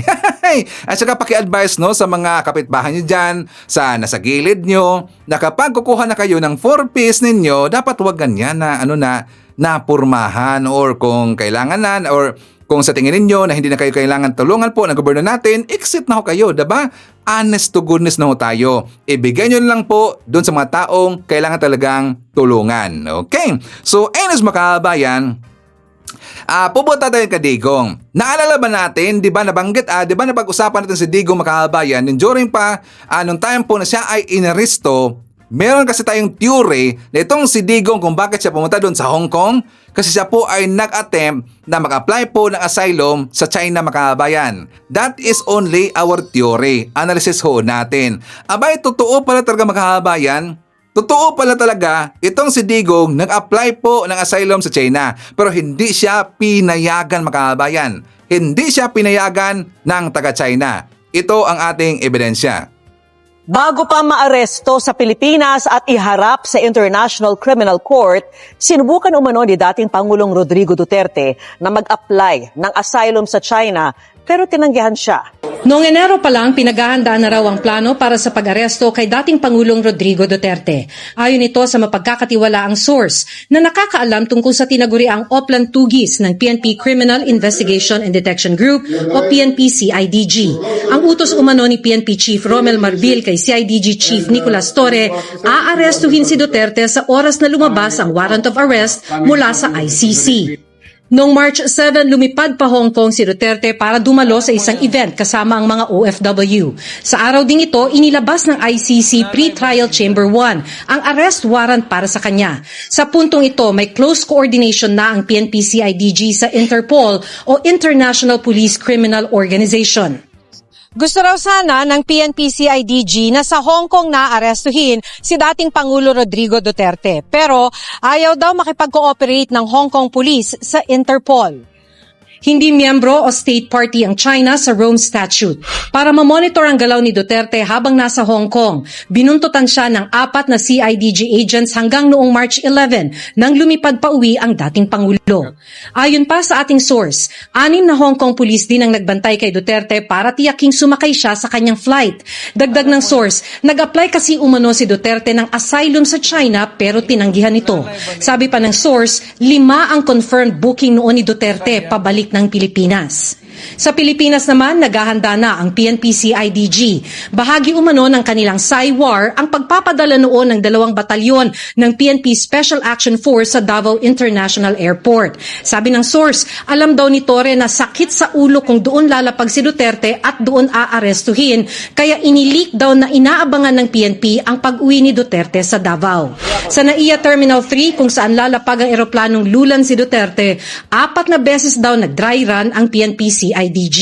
At saka paki-advise sa mga kapitbahay nyo dyan, sa nasa gilid nyo, na kapag kukuha na kayo ng 4-piece ninyo, dapat huwag ganyan na napurmahan, or kung kailangan na, or kung sa tingin ninyo na hindi na kayo kailangan tulungan po ng gobyerno natin, exit na ho kayo, diba? Honest to goodness na ho tayo. Ibigay nyo lang po doon sa mga taong kailangan talagang tulungan. Okay? So, anyways mga kababayan, pupunta tayo kay Digong. Naalala ba natin, di ba nabanggit, di ba napag-usapan natin si Digong mga kababayan, during pa, nung time po na siya ay inaresto, meron kasi tayong theory na itong si Digong kung bakit siya pumunta doon sa Hong Kong, kasi siya po ay nag-attempt na mag-apply po ng asylum sa China mga kababayan. That is only our theory. Analysis ho natin. Abay, totoo pala talaga mga kababayan. Totoo pala talaga, itong si Digong nag-apply po ng asylum sa China, pero hindi siya pinayagan mga kababayan. Hindi siya pinayagan ng taga-China. Ito ang ating ebidensya. Bago pa maaresto sa Pilipinas at iharap sa International Criminal Court, sinubukan umano ni dating Pangulong Rodrigo Duterte na mag-apply ng asylum sa China, pero tinanggihan siya. Noong Enero pa lang, pinaghahandaan na raw ang plano para sa pag-aresto kay dating Pangulong Rodrigo Duterte. Ayon ito sa mapagkakatiwalaang source na nakakaalam tungkol sa tinaguriang Oplan Tugis ng PNP Criminal Investigation and Detection Group o PNP-CIDG. Ang utos umano ni PNP Chief Romel Marbil kay CIDG Chief Nicolas Torre, aarestuhin si Duterte sa oras na lumabas ang warrant of arrest mula sa ICC. Noong March 7, lumipad pa Hong Kong si Duterte para dumalo sa isang event kasama ang mga OFW. Sa araw ding ito, inilabas ng ICC Pre-Trial Chamber 1 ang arrest warrant para sa kanya. Sa puntong ito, may close coordination na ang PNP-CIDG sa Interpol o International Police Criminal Organization. Gusto raw sana ng PNP-CIDG na sa Hong Kong na arestuhin si dating Pangulo Rodrigo Duterte. Pero ayaw daw makipag-cooperate ng Hong Kong Police sa Interpol. Hindi miyembro o state party ang China sa Rome Statute. Para mamonitor ang galaw ni Duterte habang nasa Hong Kong, binuntutan siya ng 4 na CIDG agents hanggang noong March 11 nang lumipad pa uwi ang dating Pangulo. Ayon pa sa ating source, 6 na Hong Kong police din ang nagbantay kay Duterte para tiyaking sumakay siya sa kanyang flight. Dagdag ng source, nag-apply kasi umano si Duterte ng asylum sa China pero tinanggihan ito. Sabi pa ng source, 5 ang confirmed booking noon ni Duterte pabalik ng Pilipinas. Sa Pilipinas naman, naghahanda na ang PNP-CIDG. Bahagi umano ng kanilang SAIWAR ang pagpapadala noon ng 2 batalyon ng PNP Special Action Force sa Davao International Airport. Sabi ng source, alam daw ni Torre na sakit sa ulo kung doon lalapag si Duterte at doon aarestuhin, kaya inileak daw na inaabangan ng PNP ang pag-uwi ni Duterte sa Davao. Sa NAIA Terminal 3 kung saan lalapag ang eroplanong lulan si Duterte, 4 na beses daw nag-dry run ang PNP-CIDG.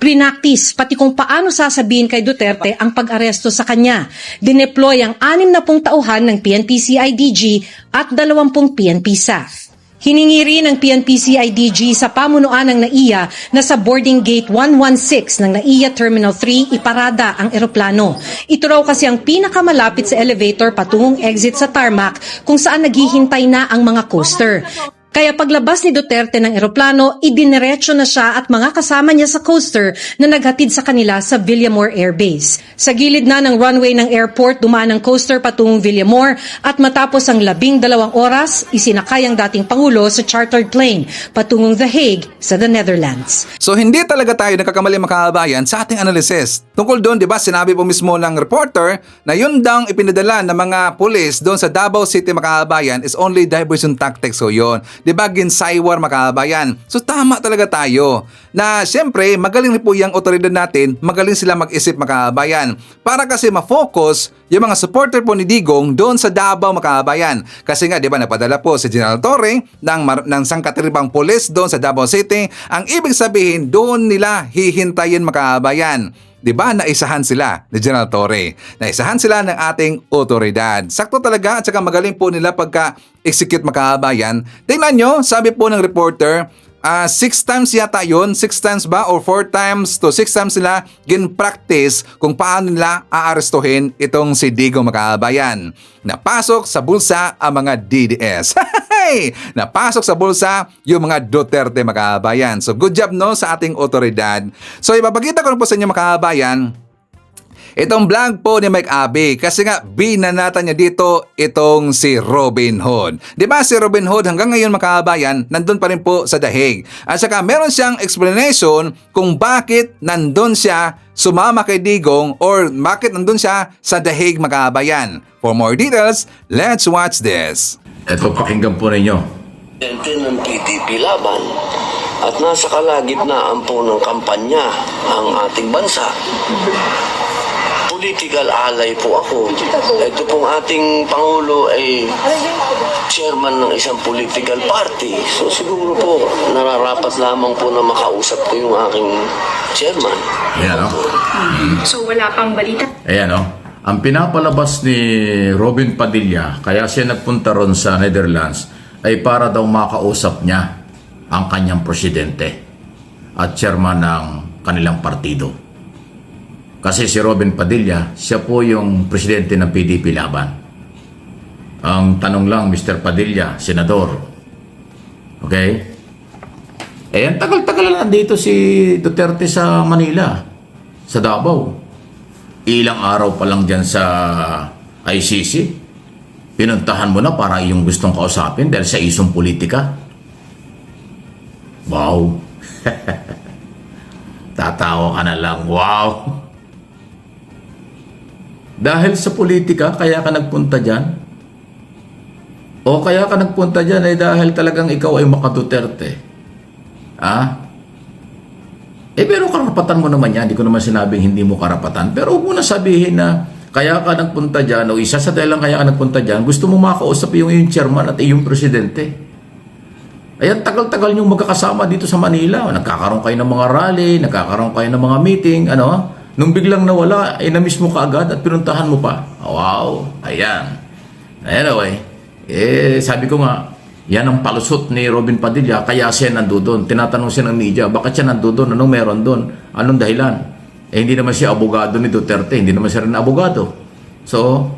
Prinactice pati kung paano sasabihin kay Duterte ang pag-aresto sa kanya. Dineploy ang 60 tauhan ng PNP-CIDG at 20 PNP staff. Hiningi rin ng PNP-CIDG sa pamunuan ng NAIA na sa boarding gate 116 ng NAIA Terminal 3 iparada ang eroplano. Ito raw kasi ang pinakamalapit sa elevator patungong exit sa tarmac kung saan naghihintay na ang mga coaster. Kaya paglabas ni Duterte ng eroplano, idiniretso na siya at mga kasama niya sa coaster na naghatid sa kanila sa Villamor Air Base. Sa gilid na ng runway ng airport, dumaan ang coaster patungong Villamor at matapos ang 12 oras, isinakay ang dating Pangulo sa chartered plane patungong The Hague sa the Netherlands. So hindi talaga tayo nagkakamali mga kababayan sa ating analysis. Tungkol doon, di ba, sinabi po mismo ng reporter na yun daw ipinadala ng mga pulis doon sa Davao City mga kababayan is only diversion tactics. So yun, di ba, ginsaiwar mga kababayan. So tama talaga tayo na siyempre magaling rin po yung otoridad natin, magaling sila mag-isip mga kababayan para kasi ma-focus yung mga supporter po ni Digong doon sa Davao mga kababayan. Kasi nga, di ba, napadala po si General Torre ng sangkatiribang pulis doon sa Davao City. Ang ibig sabihin, doon nila hihintayin mga kababayan. Diba, naisahan sila ni General Torre. Naisahan sila ng ating otoridad. Sakto talaga at saka magaling po nila pagka-execute mga kababayan. Tingnan nyo, sabi po ng reporter, 6 times yata yun, 6 times ba or 4 times to 6 times nila gin-practice kung paano nila aarestuhin itong si Digong mga kababayan. Napasok sa bulsa ang mga DDS. Napasok sa bulsa yung mga Duterte mga kababayan. So good job no sa ating otoridad. So ipapakita ko na po sa inyo mga kababayan itong vlog po ni Mike Abe kasi nga binanatan niya dito itong si Robin Hood. Di ba si Robin Hood hanggang ngayon mga kababayan nandun pa rin po sa Dahig. At saka meron siyang explanation kung bakit nandun siya sumama kay Digong or bakit nandun siya sa Dahig mga kababayan. For more details, let's watch this. Ito pakinggan po ninyo. Presidente ng PDP laban at nasa kalagitnaan po ng kampanya ang ating bansa. Political ally po ako. Ito pong ating Pangulo ay chairman ng isang political party. So siguro po, nararapat lamang po na makausap ko yung aking chairman. Ayan o. So wala pang balita? Ayan o. Ang pinapalabas ni Robin Padilla, kaya siya nagpunta ron sa Netherlands, ay para daw makausap niya ang kanyang presidente at chairman ng kanilang partido. Kasi si Robin Padilla, siya po yung presidente ng PDP laban. Ang tanong lang, Mr. Padilla, senador. Okay? Eh, ang tagal-tagal na nandito si Duterte sa Manila, sa Davao. Ilang araw pa lang dyan sa ICC. Pinuntahan mo na para yung gustong kausapin dahil sa isong politika. Wow. Tatawa ka na lang. Wow. Dahil sa politika, kaya ka nagpunta dyan? O kaya ka nagpunta dyan ay dahil talagang ikaw ay maka-Duterte? Pero karapatan mo naman yan. Hindi ko naman sinabing hindi mo karapatan. Pero huwag mo na sabihin na kaya ka nagpunta dyan o isa sa dahilan kaya ka nagpunta dyan, gusto mo makausap yung chairman at yung presidente. Ayan, tagal-tagal niyong magkakasama dito sa Manila. Nagkakaroon kayo ng mga rally, nagkakaroon kayo ng mga meeting, Nung biglang nawala, ay na-miss mo kaagad at pinuntahan mo pa. Wow, ayan. Anyway, sabi ko nga, yan ang palusot ni Robin Padilla, kaya siya nandoon. Tinatanong siya ng media, bakit siya nandoon? Anong meron doon? Anong dahilan? Hindi naman siya abogado ni Duterte, hindi naman siya rin abogado. So,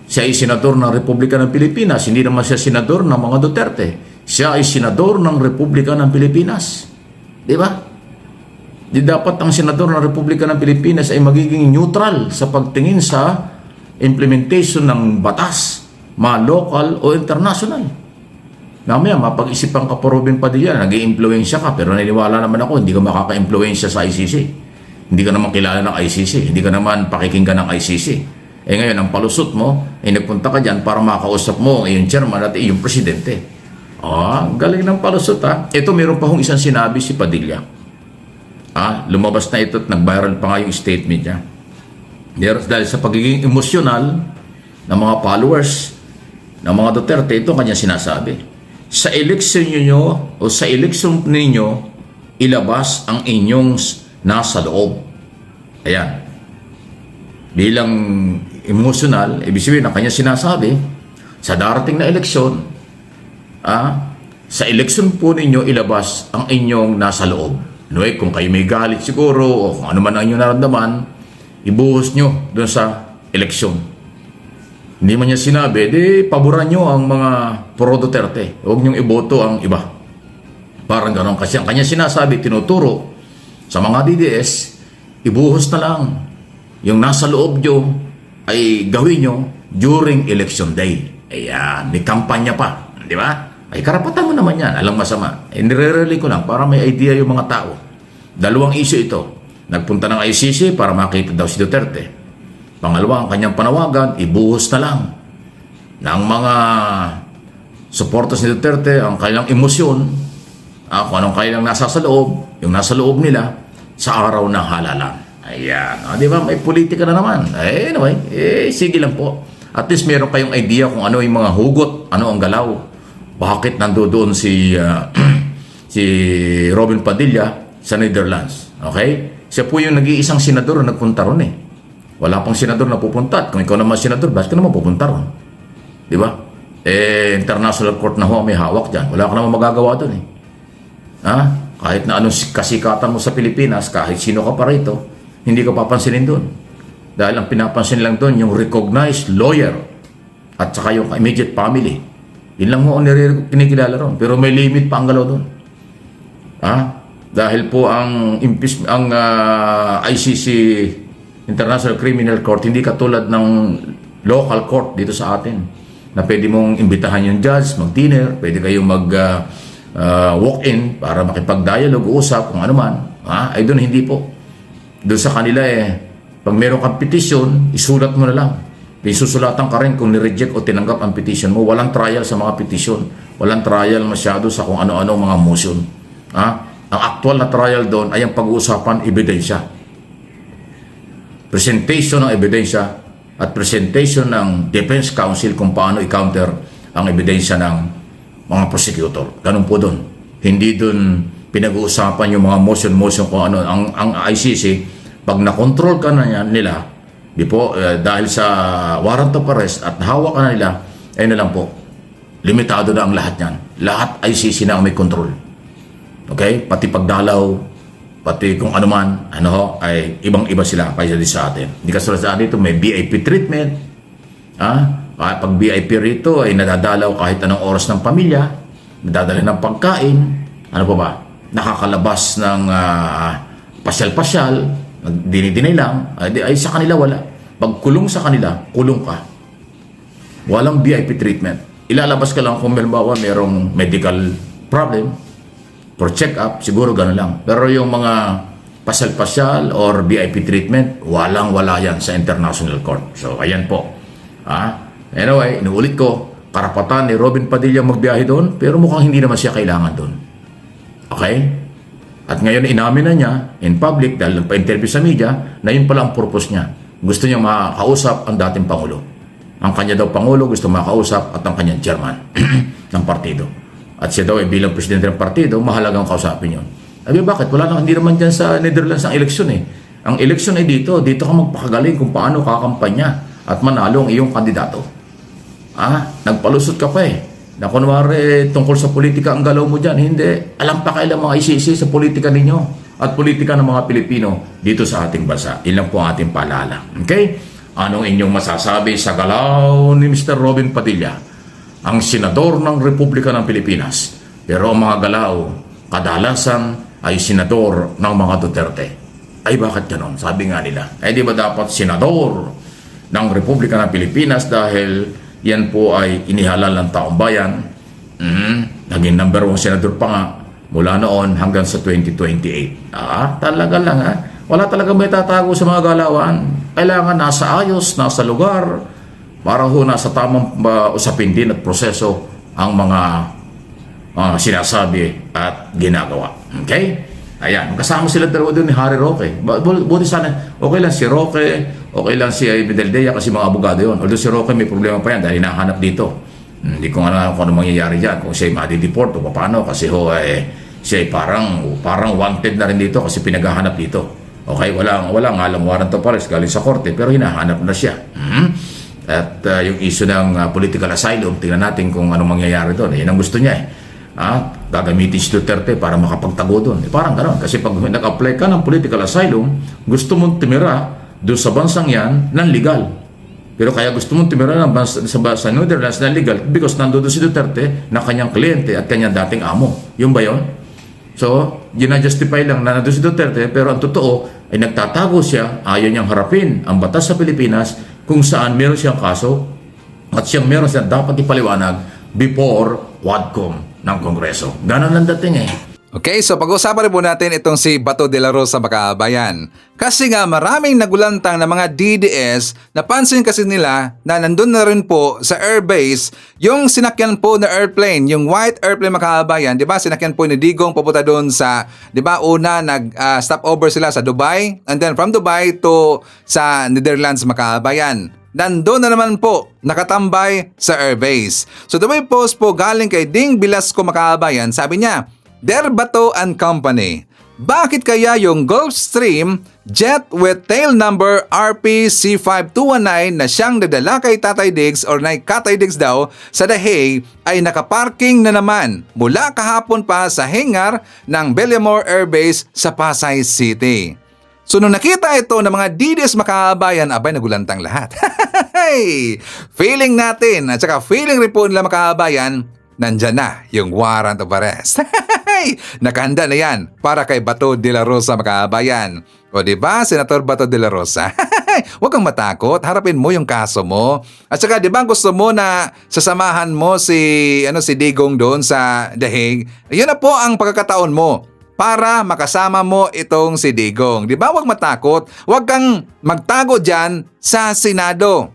siya ay senador ng Republika ng Pilipinas, hindi naman siya senador ng mga Duterte. Siya ay senador ng Republika ng Pilipinas. Di ba? Di dapat ang senador ng Republika ng Pilipinas ay magiging neutral sa pagtingin sa implementation ng batas, local o international. Mamaya, mapag-isipan ka po Robin Padilla, nag-i-impluensya ka, pero naniniwala naman ako, hindi ka makaka-impluensya sa ICC. Hindi ka naman kilala ng ICC, hindi ka naman pakikinggan ng ICC. Ngayon, ang palusot mo, nagpunta ka dyan para makausap mo yung chairman at yung presidente. Galing ng palusot Ito, meron pa hong isang sinabi si Padilla. Lumabas na ito at nag-viral pa nga yung statement niya. Dahil sa pagiging emosyonal ng mga followers ng mga Duterte, ito kanya sinasabi. Sa eleksyon ninyo o sa eleksyon ninyo, ilabas ang inyong nasa loob. Ayan. Bilang emosyonal, ibig sabihin ang kanya sinasabi, sa darating na eleksyon, sa eleksyon po ninyo, ilabas ang inyong nasa loob. Kung kayo may galit siguro o kung ano man ang inyong naramdaman, ibuhos nyo doon sa eleksyon. Hindi man niya sinabi, paboran nyo ang mga pro-Duterte. Huwag nyong iboto ang iba. Parang gano'n. Kasi ang kanya sinasabi, tinuturo sa mga DDS, ibuhos na lang. Yung nasa loob nyo ay gawin nyo during election day. Ayan, may kampanya pa. Di ba? Ay karapatan mo naman yan, alang masama. Nire-relay ko lang para may idea yung mga tao. Dalawang issue ito. Nagpunta ng ICC para makita daw si Duterte. Pangalawa, ang kanyang panawagan, ibuhos na lang ng mga supporters ni Duterte ang kailang emosyon, kung anong kailang nasa sa loob, yung nasa loob nila sa araw ng halalan. Ayan. Di ba? May politika na naman. Anyway, sige lang po. At least meron kayong idea kung ano yung mga hugot, ano ang galaw. Bakit nandoon si Robin Padilla sa Netherlands? Okay? Siya po yung nag-iisang senador na nagpunta ron Wala pang senador na pupunta. At kung ikaw naman senador, bakit ka naman pupunta ron? Di ba? International court na ho may hawak dyan. Wala ka naman magagawa doon Kahit na anong kasikatan mo sa Pilipinas, kahit sino ka pa rito, hindi ka papansinin doon. Dahil ang pinapansin lang doon, yung recognized lawyer at saka yung immediate family. Yun lang mo ang kinikilala ron. Pero may limit pa ang galaw doon. Dahil po ang ICC, International Criminal Court, hindi katulad ng local court dito sa atin na pwede mong imbitahan yung judge, mag-dinner, pwede kayong walk-in para makipag-dialogue, usap, kung ano man. Ay doon hindi po. Doon sa kanila pag meron kang petition, isulat mo na lang. Isusulatan ka rin kung ni-reject o tinanggap ang petition mo. Walang trial sa mga petition. Walang trial masyado sa kung ano-ano mga motion. Ang actual na trial doon ay ang pag-uusapan ebidensya. Presentation ng ebidensya at presentation ng defense counsel kung paano i-counter ang ebidensya ng mga prosecutor. Ganun po doon. Hindi doon pinag-uusapan yung mga motion kung ano. Ang ICC, pag na-control ka na nila, di po, dahil sa warrant of arrest at hawak ka na nila, ay na lang po, limitado na ang lahat yan. Lahat ICC na ang may control. Okay? Pati pagdalaw, pati kung ano man, ay ibang-iba sila kaysa sa atin. Hindi ka sa dito, may VIP treatment. Pag VIP rito ay nadadalaw kahit anong oras ng pamilya, nadadala ng pagkain, ano pa ba? Nakakalabas ng pasyal-pasyal, dinay lang, ay sa kanila wala. Pag kulong sa kanila, kulong ka. Walang VIP treatment. Ilalabas ka lang kung merong medical problem, for check-up, siguro gano'n lang. Pero yung mga pasyal-pasyal or VIP treatment, walang-wala yan sa International Court. So, ayan po. Anyway, inuulit ko, karapatan ni Robin Padilla magbiyahe doon, pero mukhang hindi naman siya kailangan doon. Okay? At ngayon inamin na niya in public dahil pa-interview sa media na yun pala ang purpose niya. Gusto niya makausap ang dating Pangulo. Ang kanya daw Pangulo gusto makausap at ang kanyang chairman ng partido. At siya daw ay bilang presidente ng partido, mahalagang kausapin yun. Sabi, bakit? Hindi naman dyan sa Netherlands ang eleksyon Ang eleksyon ay dito ka magpakagaling kung paano kakampanya at manalo ang iyong kandidato. Nagpalusot ka pa na kunwari tungkol sa politika ang galaw mo dyan. Hindi. Alam pa kailang mga ICC sa politika ninyo at politika ng mga Pilipino dito sa ating bansa. Ilan po ang ating paalala. Okay? Anong inyong masasabi sa galaw ni Mr. Robin Padilla, ang senador ng Republika ng Pilipinas? Pero ang mga galaw, kadalasan ay senador ng mga Duterte. Ay bakit ganon? Sabi nga nila. Di ba dapat senador ng Republika ng Pilipinas dahil yan po ay inihalal ng taong bayan. Naging number 1 senador pa nga mula noon hanggang sa 2028. Talaga lang Wala talaga may tatago sa mga galawan. Kailangan nasa ayos, nasa lugar, para nasa tamang usapin din at proseso ang mga sinasabi at ginagawa. Okay? Ayan, kasama sila dalawa doon ni Harry Roque. Buti sana, okay lang si Roque, okay lang si Medaldea kasi mga abogado yun. Although si Roque may problema pa yan dahil hinahanap dito. Hindi ko alam kung ano mangyayari dyan. Kung siya ay madideport o paano kasi siya ay parang wanted na rin dito kasi pinaghahanap dito. Okay, wala nga lang warrant of arrest galing sa korte pero hinahanap na siya. At yung issue ng political asylum, tingnan natin kung ano mangyayari doon. Yan ang gusto niya gagamitin si Duterte para makapagtago doon. Parang gano'n. Kasi pag nag-apply ka ng political asylum, gusto mong tumira doon sa bansang yan ng legal. Pero kaya gusto mong tumira sa Netherlands ng legal because nandoon si Duterte na kanyang kliyente at kanyang dating amo. Yung ba yun? So, ginajustify lang na nandoon si Duterte pero ang totoo ay nagtatago siya, ayaw niyang harapin ang batas sa Pilipinas kung saan meron siyang kaso at meron siyang dapat ipaliwanag before WADCOM ng Kongreso. Ganon lang dating Okay, so pag-usapan rin po natin itong si Bato de la Rosa Bakabayan. Kasi nga maraming nagulantang na mga DDS, napansin kasi nila na nandun na rin po sa airbase yung sinakyan po na airplane, yung white airplane Bakabayan, di ba? Sinakyan po ni Digong papunta doon sa, di ba, una nag-stopover sila sa Dubai and then from Dubai to sa Netherlands Bakabayan. Nandun na naman po, nakatambay sa airbase. So the way post po galing kay Ding Velasco Makabayan, sabi niya, Dear Bato and Company, bakit kaya yung Gulfstream jet with tail number RPC5219 na siyang nadala kay Tatay Diggs or kay Katay Diggs daw sa The Hague ay nakaparking na naman mula kahapon pa sa hangar ng Bellamore Air Base sa Pasay City. So nung nakita ito ng mga DDS makabayan, abay nagulantang lahat. Feeling natin at saka feeling rin po nila makabayan, nandyan na yung warrant of arrest. Nakahanda na yan para kay Bato de la Rosa makabayan. O diba, Senator Bato de la Rosa? Huwag kang matakot, harapin mo yung kaso mo. At saka diba gusto mo na sasamahan mo si Digong doon sa The Hague? Yun na po ang pagkakataon mo para makasama mo itong si Digong. Diba, huwag matakot, huwag kang magtago dyan sa Senado.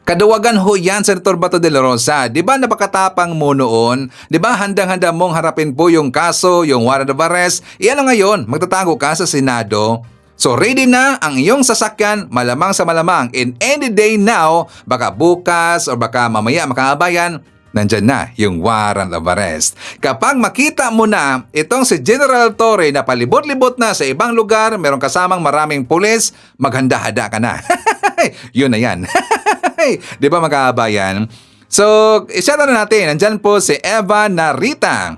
Kadawagan ho yan, Senator Bato de la Rosa. Di ba napakatapang mo noon? Di ba handang-handa mong harapin po yung kaso, yung warrant of arrest? Iyan ngayon, magtatago ka sa Senado. So ready na ang iyong sasakyan, malamang sa malamang. In any day now, baka bukas o baka mamaya makaabayan, nandyan na yung warrant of arrest. Kapag makita mo na itong si General Torre na palibot-libot na sa ibang lugar, merong kasamang maraming pulis, maghanda-handa ka na. Yun na yan. Di ba magkakabayan? So, i-share na natin. Nandyan po si Eva Narita.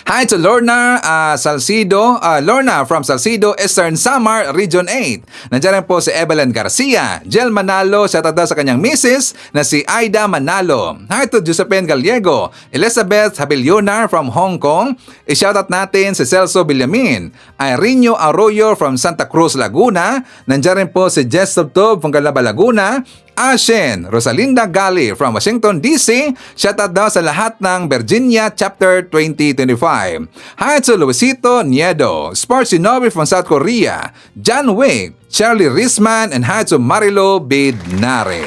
Hi to Lorna Salcido, Lorna from Salcido, Eastern Samar, Region 8. Nandiyan rin po si Evelyn Garcia, Jel Manalo, shoutout daw sa kanyang misis na si Aida Manalo. Hi to Josephine Gallego, Elizabeth Habilionar from Hong Kong. I-shoutout natin si Celso Villamin, Irene Arroyo from Santa Cruz, Laguna. Nandiyan rin po si Jess Tubtub from Calaba, Laguna. Ashen, Rosalinda Gali from Washington, D.C. Shoutout daw sa lahat ng Virginia Chapter 2025. Hi to Luisito Niedo, Sports Shinobi from South Korea, John Wick, Charlie Risman, and hi to Marilo Bidnare.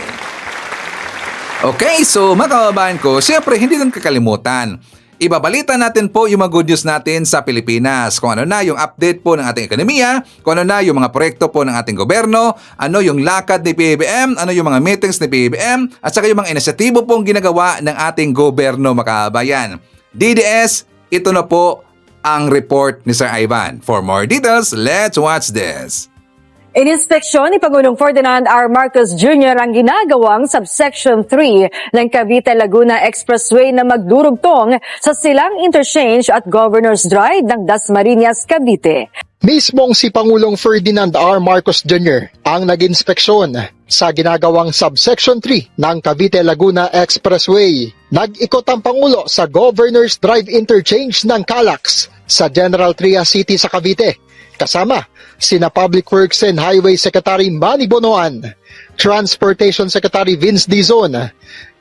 Okay, so mga kababayan ko, syempre hindi din kakalimutan. Ibabalita natin po yung mga good news natin sa Pilipinas. Kung ano na yung update po ng ating ekonomiya, kung ano na yung mga proyekto po ng ating gobyerno, ano yung lakad ni PBBM, ano yung mga meetings ni PBBM, at saka yung mga inisyatibo pong ginagawa ng ating gobyerno makabayan. DDS, ito na po ang report ni Sir Ivan. For more details, let's watch this. Ininspeksyon ni Pangulong Ferdinand R. Marcos Jr. ang ginagawang subsection 3 ng Cavite-Laguna Expressway na magdurugtong sa Silang Interchange at Governor's Drive ng Dasmariñas, Cavite. Mismong si Pangulong Ferdinand R. Marcos Jr. ang nag-inspeksyon sa ginagawang subsection 3 ng Cavite-Laguna Expressway. Nag-ikot ang Pangulo sa Governor's Drive Interchange ng Calax sa General Trias City sa Cavite. Kasama sina Public Works and Highway Secretary Manny Bonoan, Transportation Secretary Vince Dizon,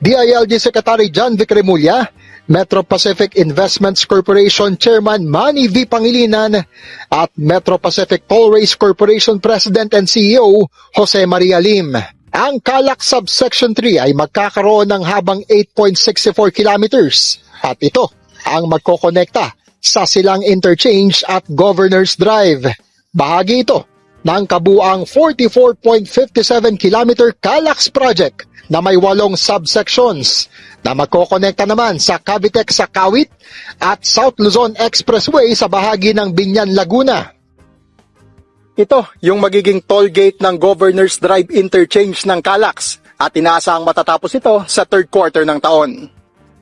DILG Secretary John Vic Remulla, Metro Pacific Investments Corporation Chairman Manny V. Pangilinan at Metro Pacific Tollways Corporation President and CEO Jose Maria Lim. Ang Calax Subsection 3 ay magkakaroon ng habang 8.64 kilometers at ito ang magkokonekta sa Silang Interchange at Governor's Drive. Bahagi ito ng kabuang 44.57 kilometer Calax Project na may 8 subsections na magkokonekta naman sa Cavite sa Kawit at South Luzon Expressway sa bahagi ng Binyan, Laguna. Ito yung magiging toll gate ng Governor's Drive Interchange ng Calax at inaasahang matatapos ito sa 3rd quarter ng taon.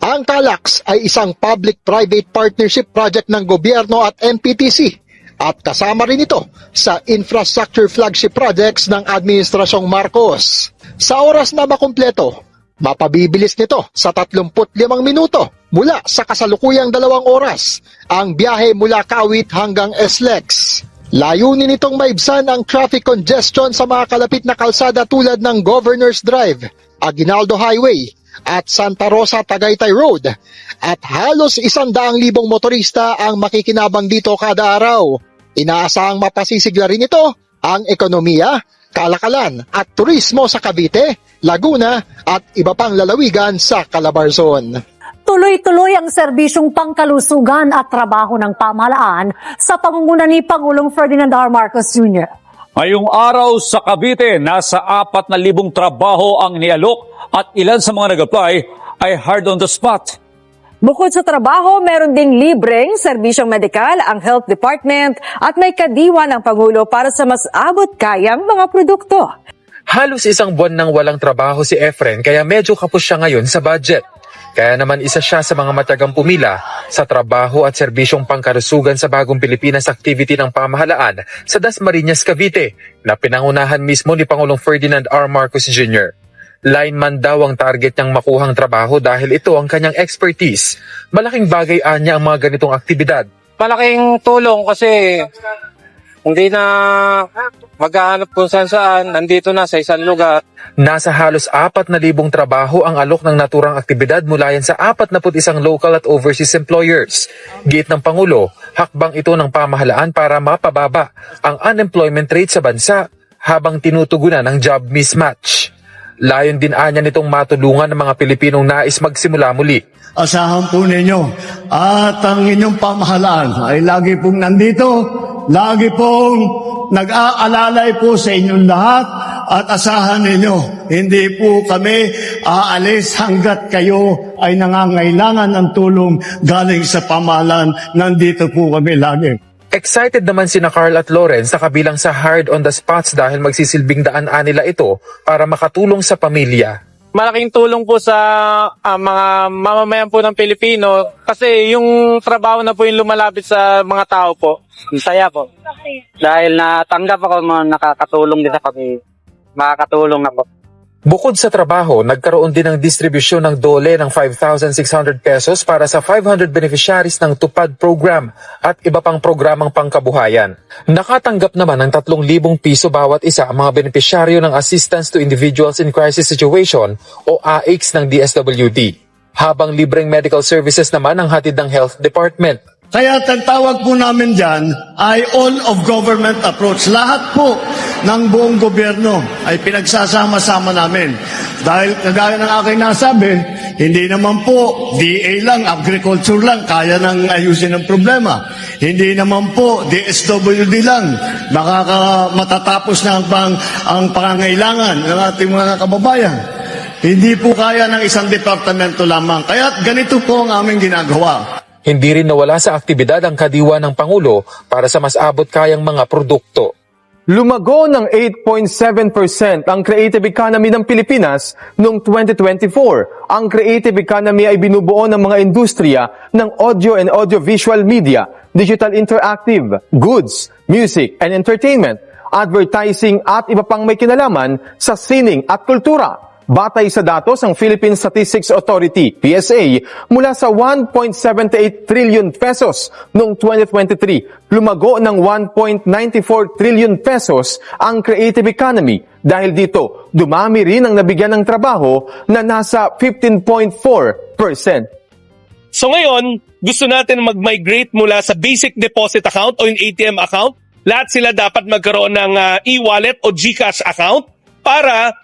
Ang Calax ay isang public-private partnership project ng gobyerno at MPTC at kasama rin ito sa infrastructure flagship projects ng Administrasyong Marcos. Sa oras na makumpleto, mapabibilis nito sa 35 minuto mula sa kasalukuyang 2 oras ang biyahe mula Kawit hanggang SLEX. Layunin nitong maibsan ang traffic congestion sa mga kalapit na kalsada tulad ng Governor's Drive, Aguinaldo Highway, at Santa Rosa Tagaytay Road at halos 100,000 motorista ang makikinabang dito kada araw. Inaasahang mapasisigla rin ito ang ekonomiya, kalakalan at turismo sa Cavite, Laguna at iba pang lalawigan sa Calabarzon. Tuloy-tuloy ang serbisyong pangkalusugan at trabaho ng pamahalaan sa pangunguna ni Pangulong Ferdinand R. Marcos Jr. Ngayong araw sa Cavite, nasa 4,000 trabaho ang nialok at ilan sa mga nag-apply ay hard on the spot. Bukod sa trabaho, meron ding libreng serbisyong medikal ang Health Department at may kadiwa ng Pangulo para sa mas abot kayang mga produkto. Halos isang buwan nang walang trabaho si Efren kaya medyo kapos siya ngayon sa budget. Kaya naman isa siya sa mga matagang pumila sa trabaho at serbisyong pangkalusugan sa Bagong Pilipinas activity ng pamahalaan sa Dasmariñas, Cavite na pinangunahan mismo ni Pangulong Ferdinand R. Marcos Jr. Lineman daw ang target niyang makuhang trabaho dahil ito ang kanyang expertise. Malaking bagay anya ang mga ganitong aktibidad. Malaking tulong kasi hindi na maghahanap kung saan, nandito na sa isang lugar. Nasa halos 4,000 trabaho ang alok ng naturang aktibidad mula yan sa 41 local at overseas employers. Giit ng Pangulo, hakbang ito ng pamahalaan para mapababa ang unemployment rate sa bansa habang tinutugunan ng job mismatch. Layon din anya nitong matulungan ng mga Pilipinong nais magsimula muli. Asahan po ninyo at ang inyong pamahalaan ay lagi pong nandito, lagi pong nag-aalalay po sa inyong lahat at asahan ninyo, hindi po kami aalis hanggat kayo ay nangangailangan ng tulong galing sa pamahalaan. Nandito po kami lagi. Excited naman sina Carl at Lawrence sa kabilang sa hard on the spots dahil magsisilbing daan nila ito para makatulong sa pamilya. Malaking tulong po sa mga mamamayan po ng Pilipino kasi yung trabaho na po yung lumalapit sa mga tao po. Saya po. Dahil natanggap ako nakakatulong din sa kami. Makakatulong ako. Bukod sa trabaho, nagkaroon din ng distribusyon ng dole ng 5,600 pesos para sa 500 beneficiaries ng TUPAD program at iba pang programang pangkabuhayan. Nakatanggap naman ng 3,000 piso bawat isa ang mga benepisyaryo ng Assistance to Individuals in Crisis Situation o AICS ng DSWD. Habang libreng medical services naman ang hatid ng Health Department. Kaya tawag po namin dyan ay all-of-government approach. Lahat po ng buong gobyerno ay pinagsasama-sama namin. Dahil kagaya ng aking nasabi, hindi naman po DA lang, agriculture lang, kaya nang ayusin ang problema. Hindi naman po DSWD lang, matatapos na ang pangangailangan ng ating mga kababayan. Hindi po kaya ng isang departamento lamang. Kaya ganito po ang aming ginagawa. Hindi rin nawala sa aktibidad ang kadiwa ng Pangulo para sa mas abot kayang mga produkto. Lumago ng 8.7% ang creative economy ng Pilipinas noong 2024. Ang creative economy ay binubuo ng mga industriya ng audio and audiovisual media, digital interactive, goods, music and entertainment, advertising at iba pang may kinalaman sa sining at kultura. Batay sa datos ng Philippine Statistics Authority, PSA, mula sa 1.78 trillion pesos noong 2023, lumago ng 1.94 trillion pesos ang creative economy. Dahil dito, dumami rin ang nabigyan ng trabaho na nasa 15.4%. So ngayon, gusto natin mag-migrate mula sa basic deposit account o yung ATM account. Lahat sila dapat magkaroon ng e-wallet o GCash account para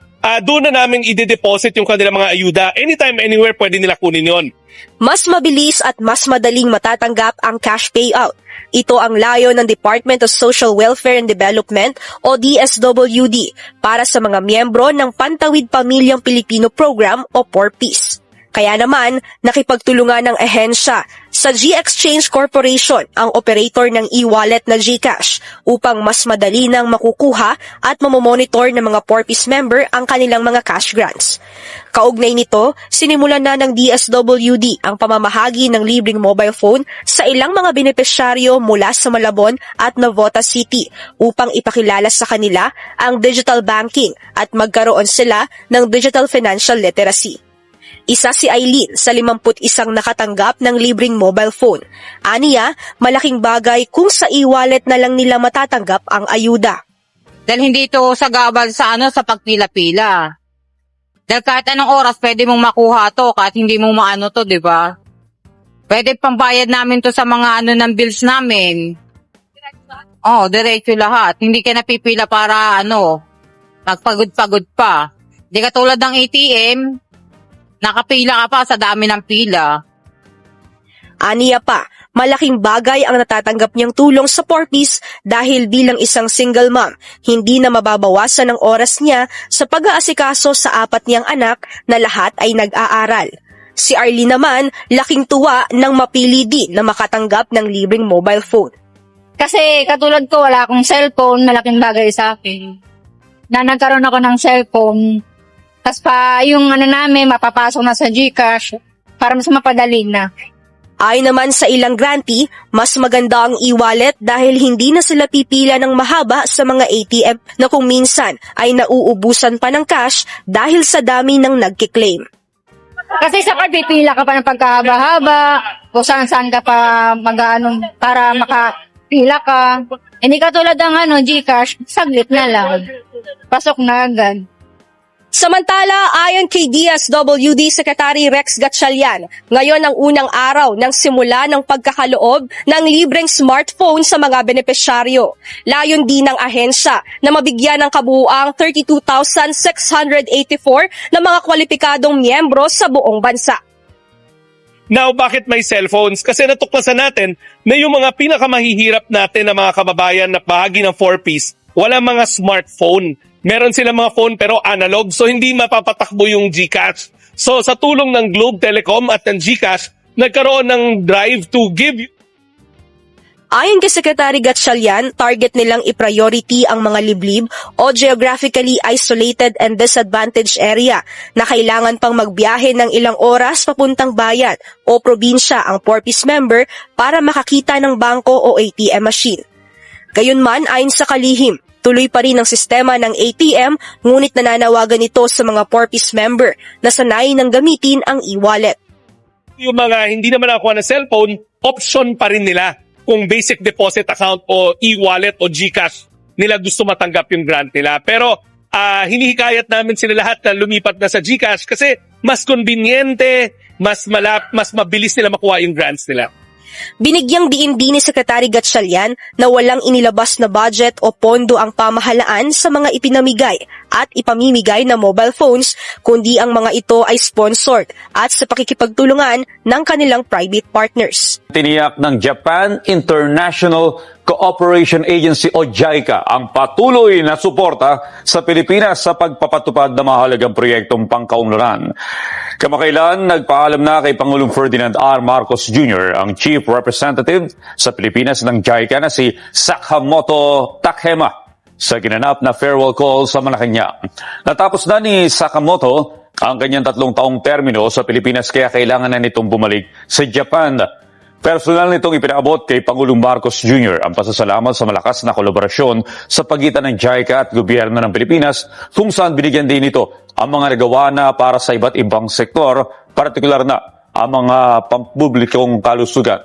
doon na namin i-deposit yung kanilang mga ayuda. Anytime, anywhere, pwede nila kunin yon. Mas mabilis at mas madaling matatanggap ang cash payout. Ito ang layo ng Department of Social Welfare and Development o DSWD para sa mga miyembro ng Pantawid Pamilyang Pilipino Program o PORPIS. Kaya naman, nakipagtulungan ng ahensya sa G-Exchange Corporation ang operator ng e-wallet na GCash upang mas madali nang makukuha at mamomonitor ng mga PORPIS member ang kanilang mga cash grants. Kaugnay nito, sinimulan na ng DSWD ang pamamahagi ng libreng mobile phone sa ilang mga benepisyaryo mula sa Malabon at Navotas City upang ipakilala sa kanila ang digital banking at magkaroon sila ng digital financial literacy. Isa si Eileen sa 51 nakatanggap ng libreng mobile phone. Aniya, malaking bagay kung sa e-wallet na lang nila matatanggap ang ayuda. Dahil hindi ito sagabal sa sa pagpila-pila. Dahil kahit anong oras pwede mong makuha to kahit hindi mo maano to, di ba? Pwede pambayad namin to sa mga ng bills namin. Diretso lahat. Hindi ka napipila para magpagod-pagod pa. Di katulad ng ATM, nakapila ka pa sa dami ng pila. Aniya pa, malaking bagay ang natatanggap niyang tulong sa PORPIS dahil bilang isang single mom, hindi na mababawasan ang oras niya sa pag-aasikaso sa 4 niyang anak na lahat ay nag-aaral. Si Arlene naman, laking tuwa nang mapili din na makatanggap ng libreng mobile phone. Kasi katulad ko, wala akong cellphone, malaking bagay sa akin. Na nagkaroon ako ng cellphone, tas pa yung namin, mapapasok na sa GCash para mas mapadali na. Ayon naman sa ilang grantee, mas maganda ang e-wallet dahil hindi na sila pipila ng mahaba sa mga ATM na kung minsan ay nauubusan pa ng cash dahil sa dami ng nagkiklaim. Kasi sa card, pipila ka pa ng pagkahaba-haba, kung saan-saan ka pa para makapila ka. Hindi katulad ng GCash, saglit na lang. Pasok na agad. Samantala, ayon kay DSWD Secretary Rex Gatchalian, ngayon ang unang araw ng simula ng pagkakaloob ng libreng smartphone sa mga benepisyaryo. Layon din ng ahensya na mabigyan ng kabuuang 32,684 na mga kwalipikadong miyembro sa buong bansa. Now, bakit may cellphones? Kasi natuklasan natin na yung mga pinakamahihirap natin na mga kababayan na bahagi ng 4Ps, wala mga smartphone. Meron silang mga phone pero analog, so hindi mapapatakbo yung GCash. So sa tulong ng Globe Telecom at ng GCash, nagkaroon ng drive to give you. Ayon kay Secretary Gatchalian, target nilang i-priority ang mga liblib o geographically isolated and disadvantaged area na kailangan pang magbiyahe ng ilang oras papuntang bayan o probinsya ang 4Ps member para makakita ng bangko o ATM machine. Gayunman, ayon sa kalihim, tuloy pa rin ang sistema ng ATM, ngunit nananawagan ito sa mga 4Ps member na sanay nang gamitin ang e-wallet. Yung mga hindi naman nakuha ng cellphone, option pa rin nila kung basic deposit account o e-wallet o GCash nila gusto matanggap yung grant nila. Pero hinihikayat namin sila lahat na lumipat na sa GCash kasi mas conveniente, mas mabilis nila makuha yung grants nila. Binigyang diin din ni Secretary Gatchalian na walang inilabas na budget o pondo ang pamahalaan sa mga ipinamigay at ipamimigay na mobile phones, kundi ang mga ito ay sponsored at sa pakikipagtulungan ng kanilang private partners. Tiniyak ng Japan International Cooperation Agency o JICA ang patuloy na suporta sa Pilipinas sa pagpapatupad ng mahalagang proyektong pangkaunlaran. Kamakailan, nagpaalam na kay Pangulong Ferdinand R. Marcos Jr. ang Chief Representative sa Pilipinas ng JICA na si Sakamoto Takema sa ginanap na farewell call sa Malacanang. Natapos na ni Sakamoto ang kanyang 3 taong termino sa Pilipinas kaya kailangan na nitong bumalik sa Japan. Personal nitong ipinaabot kay Pangulong Marcos Jr. ang pasasalamat sa malakas na kolaborasyon sa pagitan ng JICA at gobyerno ng Pilipinas kung saan binigyan din ito ang mga nagawa na para sa iba't ibang sektor, partikular na ang mga pampublikong kalusugan.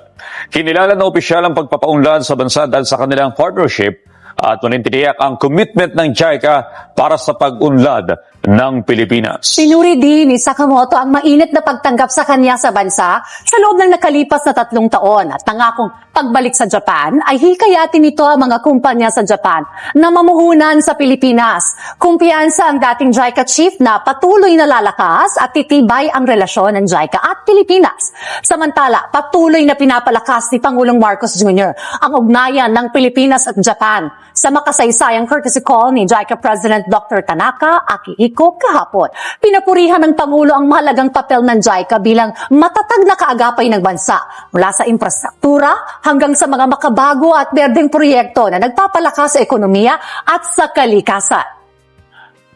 Kinilala na opisyal ang pagpapaunlad sa bansa dahil sa kanilang partnership at manintiniyak ang commitment ng JICA para sa pag-unlad ng Pilipinas. Sinuri din ni Sakamoto ang mainit na pagtanggap sa kanya sa bansa sa loob ng nakalipas na 3 taon at nangakong pagbalik sa Japan ay hikayatin nito ang mga kumpanya sa Japan na mamuhunan sa Pilipinas. Kumpiyansa ang dating JICA chief na patuloy na lalakas at titibay ang relasyon ng JICA at Pilipinas. Samantala, patuloy na pinapalakas ni Pangulong Marcos Jr. ang ugnayan ng Pilipinas at Japan sa makasaysayang courtesy call ni JICA President Dr. Tanaka Akihiko kahapon. Pinapurihan ng Pangulo ang mahalagang papel ng JICA bilang matatag na kaagapay ng bansa mula sa infrastruktura hanggang sa mga makabago at berdeng proyekto na nagpapalakas sa ekonomiya at sa kalikasan.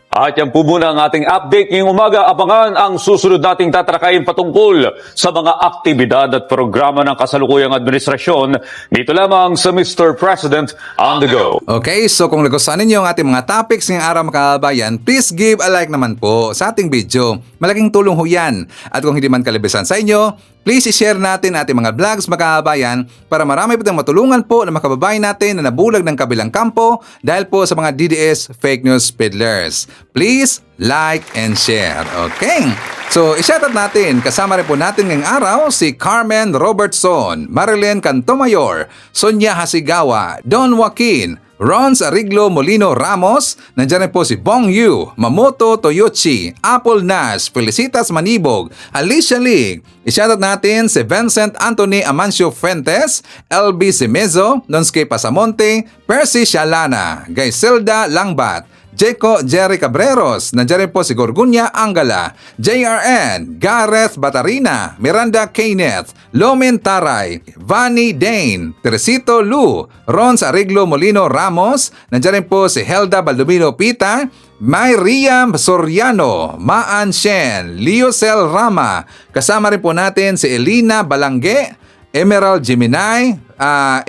At yan po muna ang ating update ngayong umaga. Abangan ang susunod nating tatrakayin patungkol sa mga aktibidad at programa ng kasalukuyang administrasyon dito lamang sa Mr. President on the Go. Okay, so kung nagustuhan ninyo ang ating mga topics ngayong araw mga kababayan, please give a like naman po sa ating video. Malaking tulong ho yan. At kung hindi man kalibisan sa inyo, please i-share natin ating mga vlogs mga kababayan para marami po tayong matulungan po ng mga kababayan natin na nabulag ng kabilang kampo dahil po sa mga DDS fake news peddlers. Please like and share. Okay? So, i-shoutout natin. Kasama rin po natin ngayong araw si Carmen Robertson, Marilyn Cantomayor, Sonia Hasigawa, Don Joaquin, Rons Ariglo Molino Ramos, nandiyan rin po si Bong Yu, Mamoto Toyochi, Apple Nash, Felicitas Manibog, Alicia Lig. I-shoutout natin si Vincent Anthony Amancio Fuentes, LB Simezo, Nonske Pasamonte, Percy Shalana, Gaiselda Langbat, Jeco Jerry Cabreros, nandiyan rin po si Gorgunya Angala, JRN, Gareth Batarina, Miranda Kenneth, Lomen Taray, Vani Dane, Teresito Lu, Rons Ariglo Molino Ramos, nandiyan rin po si Helda Baldomino Pita, Mayriam Soriano, Maan Shen, Liocel Rama, kasama rin po natin si Elina Balangge, Emerald Jiminay,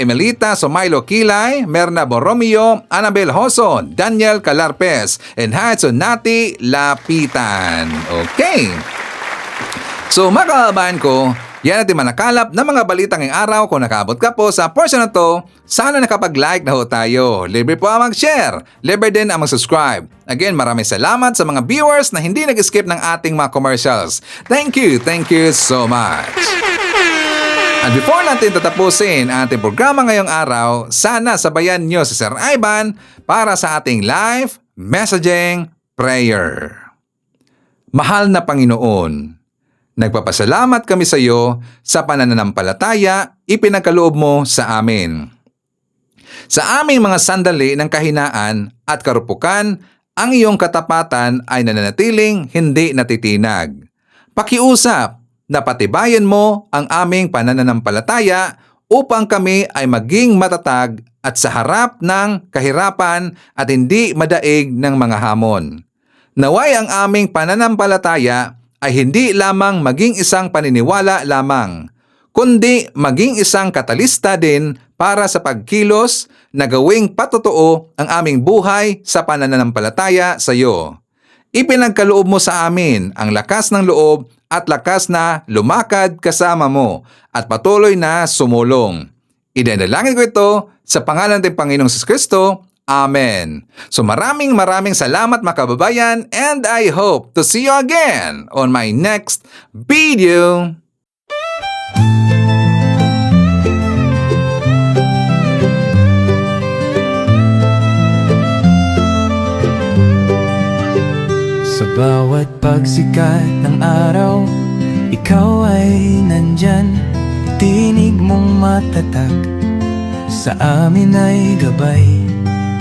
Emelita Somailo Kilay, Merna Borromeo, Annabel Hoson, Daniel Calarpes, and Hudson Nati Lapitan. Okay. So mga kababayan ko, yan natin manakalap ng mga balitang ngayong araw. Kung nakaabot ka po sa portion na to, sana nakapag-like na ho tayo. Libre po ang mag-share. Libre din ang mag-subscribe. Again, maraming salamat sa mga viewers na hindi nag-skip ng ating mga commercials. Thank you so much. At before natin tatapusin ang ating programa ngayong araw, sana sabayan nyo si Sir Ivan para sa ating live messaging prayer. Mahal na Panginoon, nagpapasalamat kami sa iyo sa pananampalataya ipinagkaloob mo sa amin. Sa aming mga sandali ng kahinaan at karupukan, ang iyong katapatan ay nananatiling hindi natitinag. Pakiusap na patibayan mo ang aming pananampalataya upang kami ay maging matatag at sa harap ng kahirapan at hindi madaig ng mga hamon. Naway ang aming pananampalataya ay hindi lamang maging isang paniniwala lamang, kundi maging isang katalista din para sa pagkilos na gawing patotoo ang aming buhay sa pananampalataya sa iyo. Ipinagkaloob mo sa amin ang lakas ng loob at lakas na lumakad kasama mo at patuloy na sumulong. Idinalangin ko ito sa pangalan ng Panginoong Kristo. Amen. So maraming salamat mga kababayan, and I hope to see you again on my next video. Sa bawat pagsikat ng araw, ikaw ay nandyan. Tinig mong matatag, sa amin ay gabay.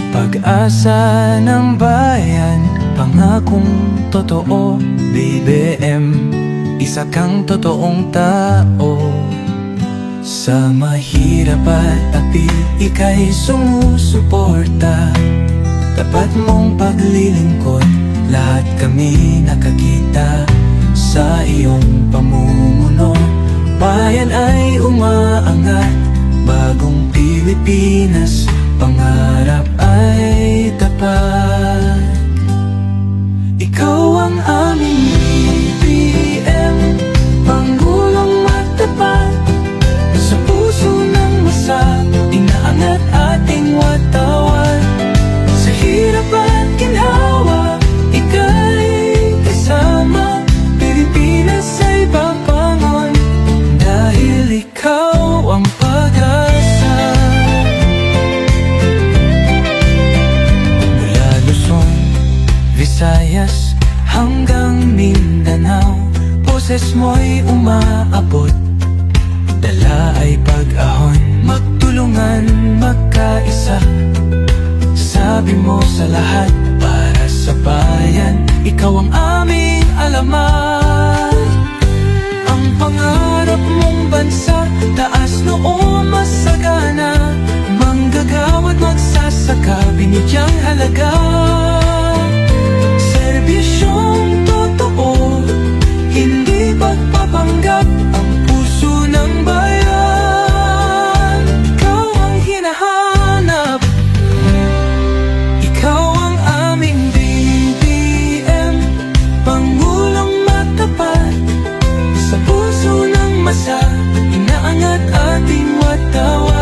Pag-asa ng bayan, pangakong totoo. BBM, isa kang totoong tao. Sa mahirap at api, ika'y sumusuporta. Tapat mong paglilingkod, lahat kami nakakita. Sa iyong pamumuno, bayan ay umaangat. Bagong Pilipinas, pangarap ay tapat. Ikaw ang aming BBM, Pangulong matapat. Sa puso ng masa, inaangat ating watawan. Sa hirap at ginhawa, ika'y kasama. Pilipinas ay papangon, dahil ikaw ang pag-asa. Mula Luzon, Visayas, hanggang Mindanao, boses mo'y umaabot. Dala ay pag-ahon, magtulungan, magkaisa. Sabi mo sa lahat, para sa bayan, ikaw ang aming alamat. Ang pangarap mong bansa, taas noo masagana. Manggagawa't magsasaka, binigyang halaga. Serbisyong totoo, hindi pagpapanggap. Ang puso ng bayan, ikaw ang hinahanap. Ikaw ang aming BBM, Pangulong matapat. Sa puso ng masa, inaangat ating watawan.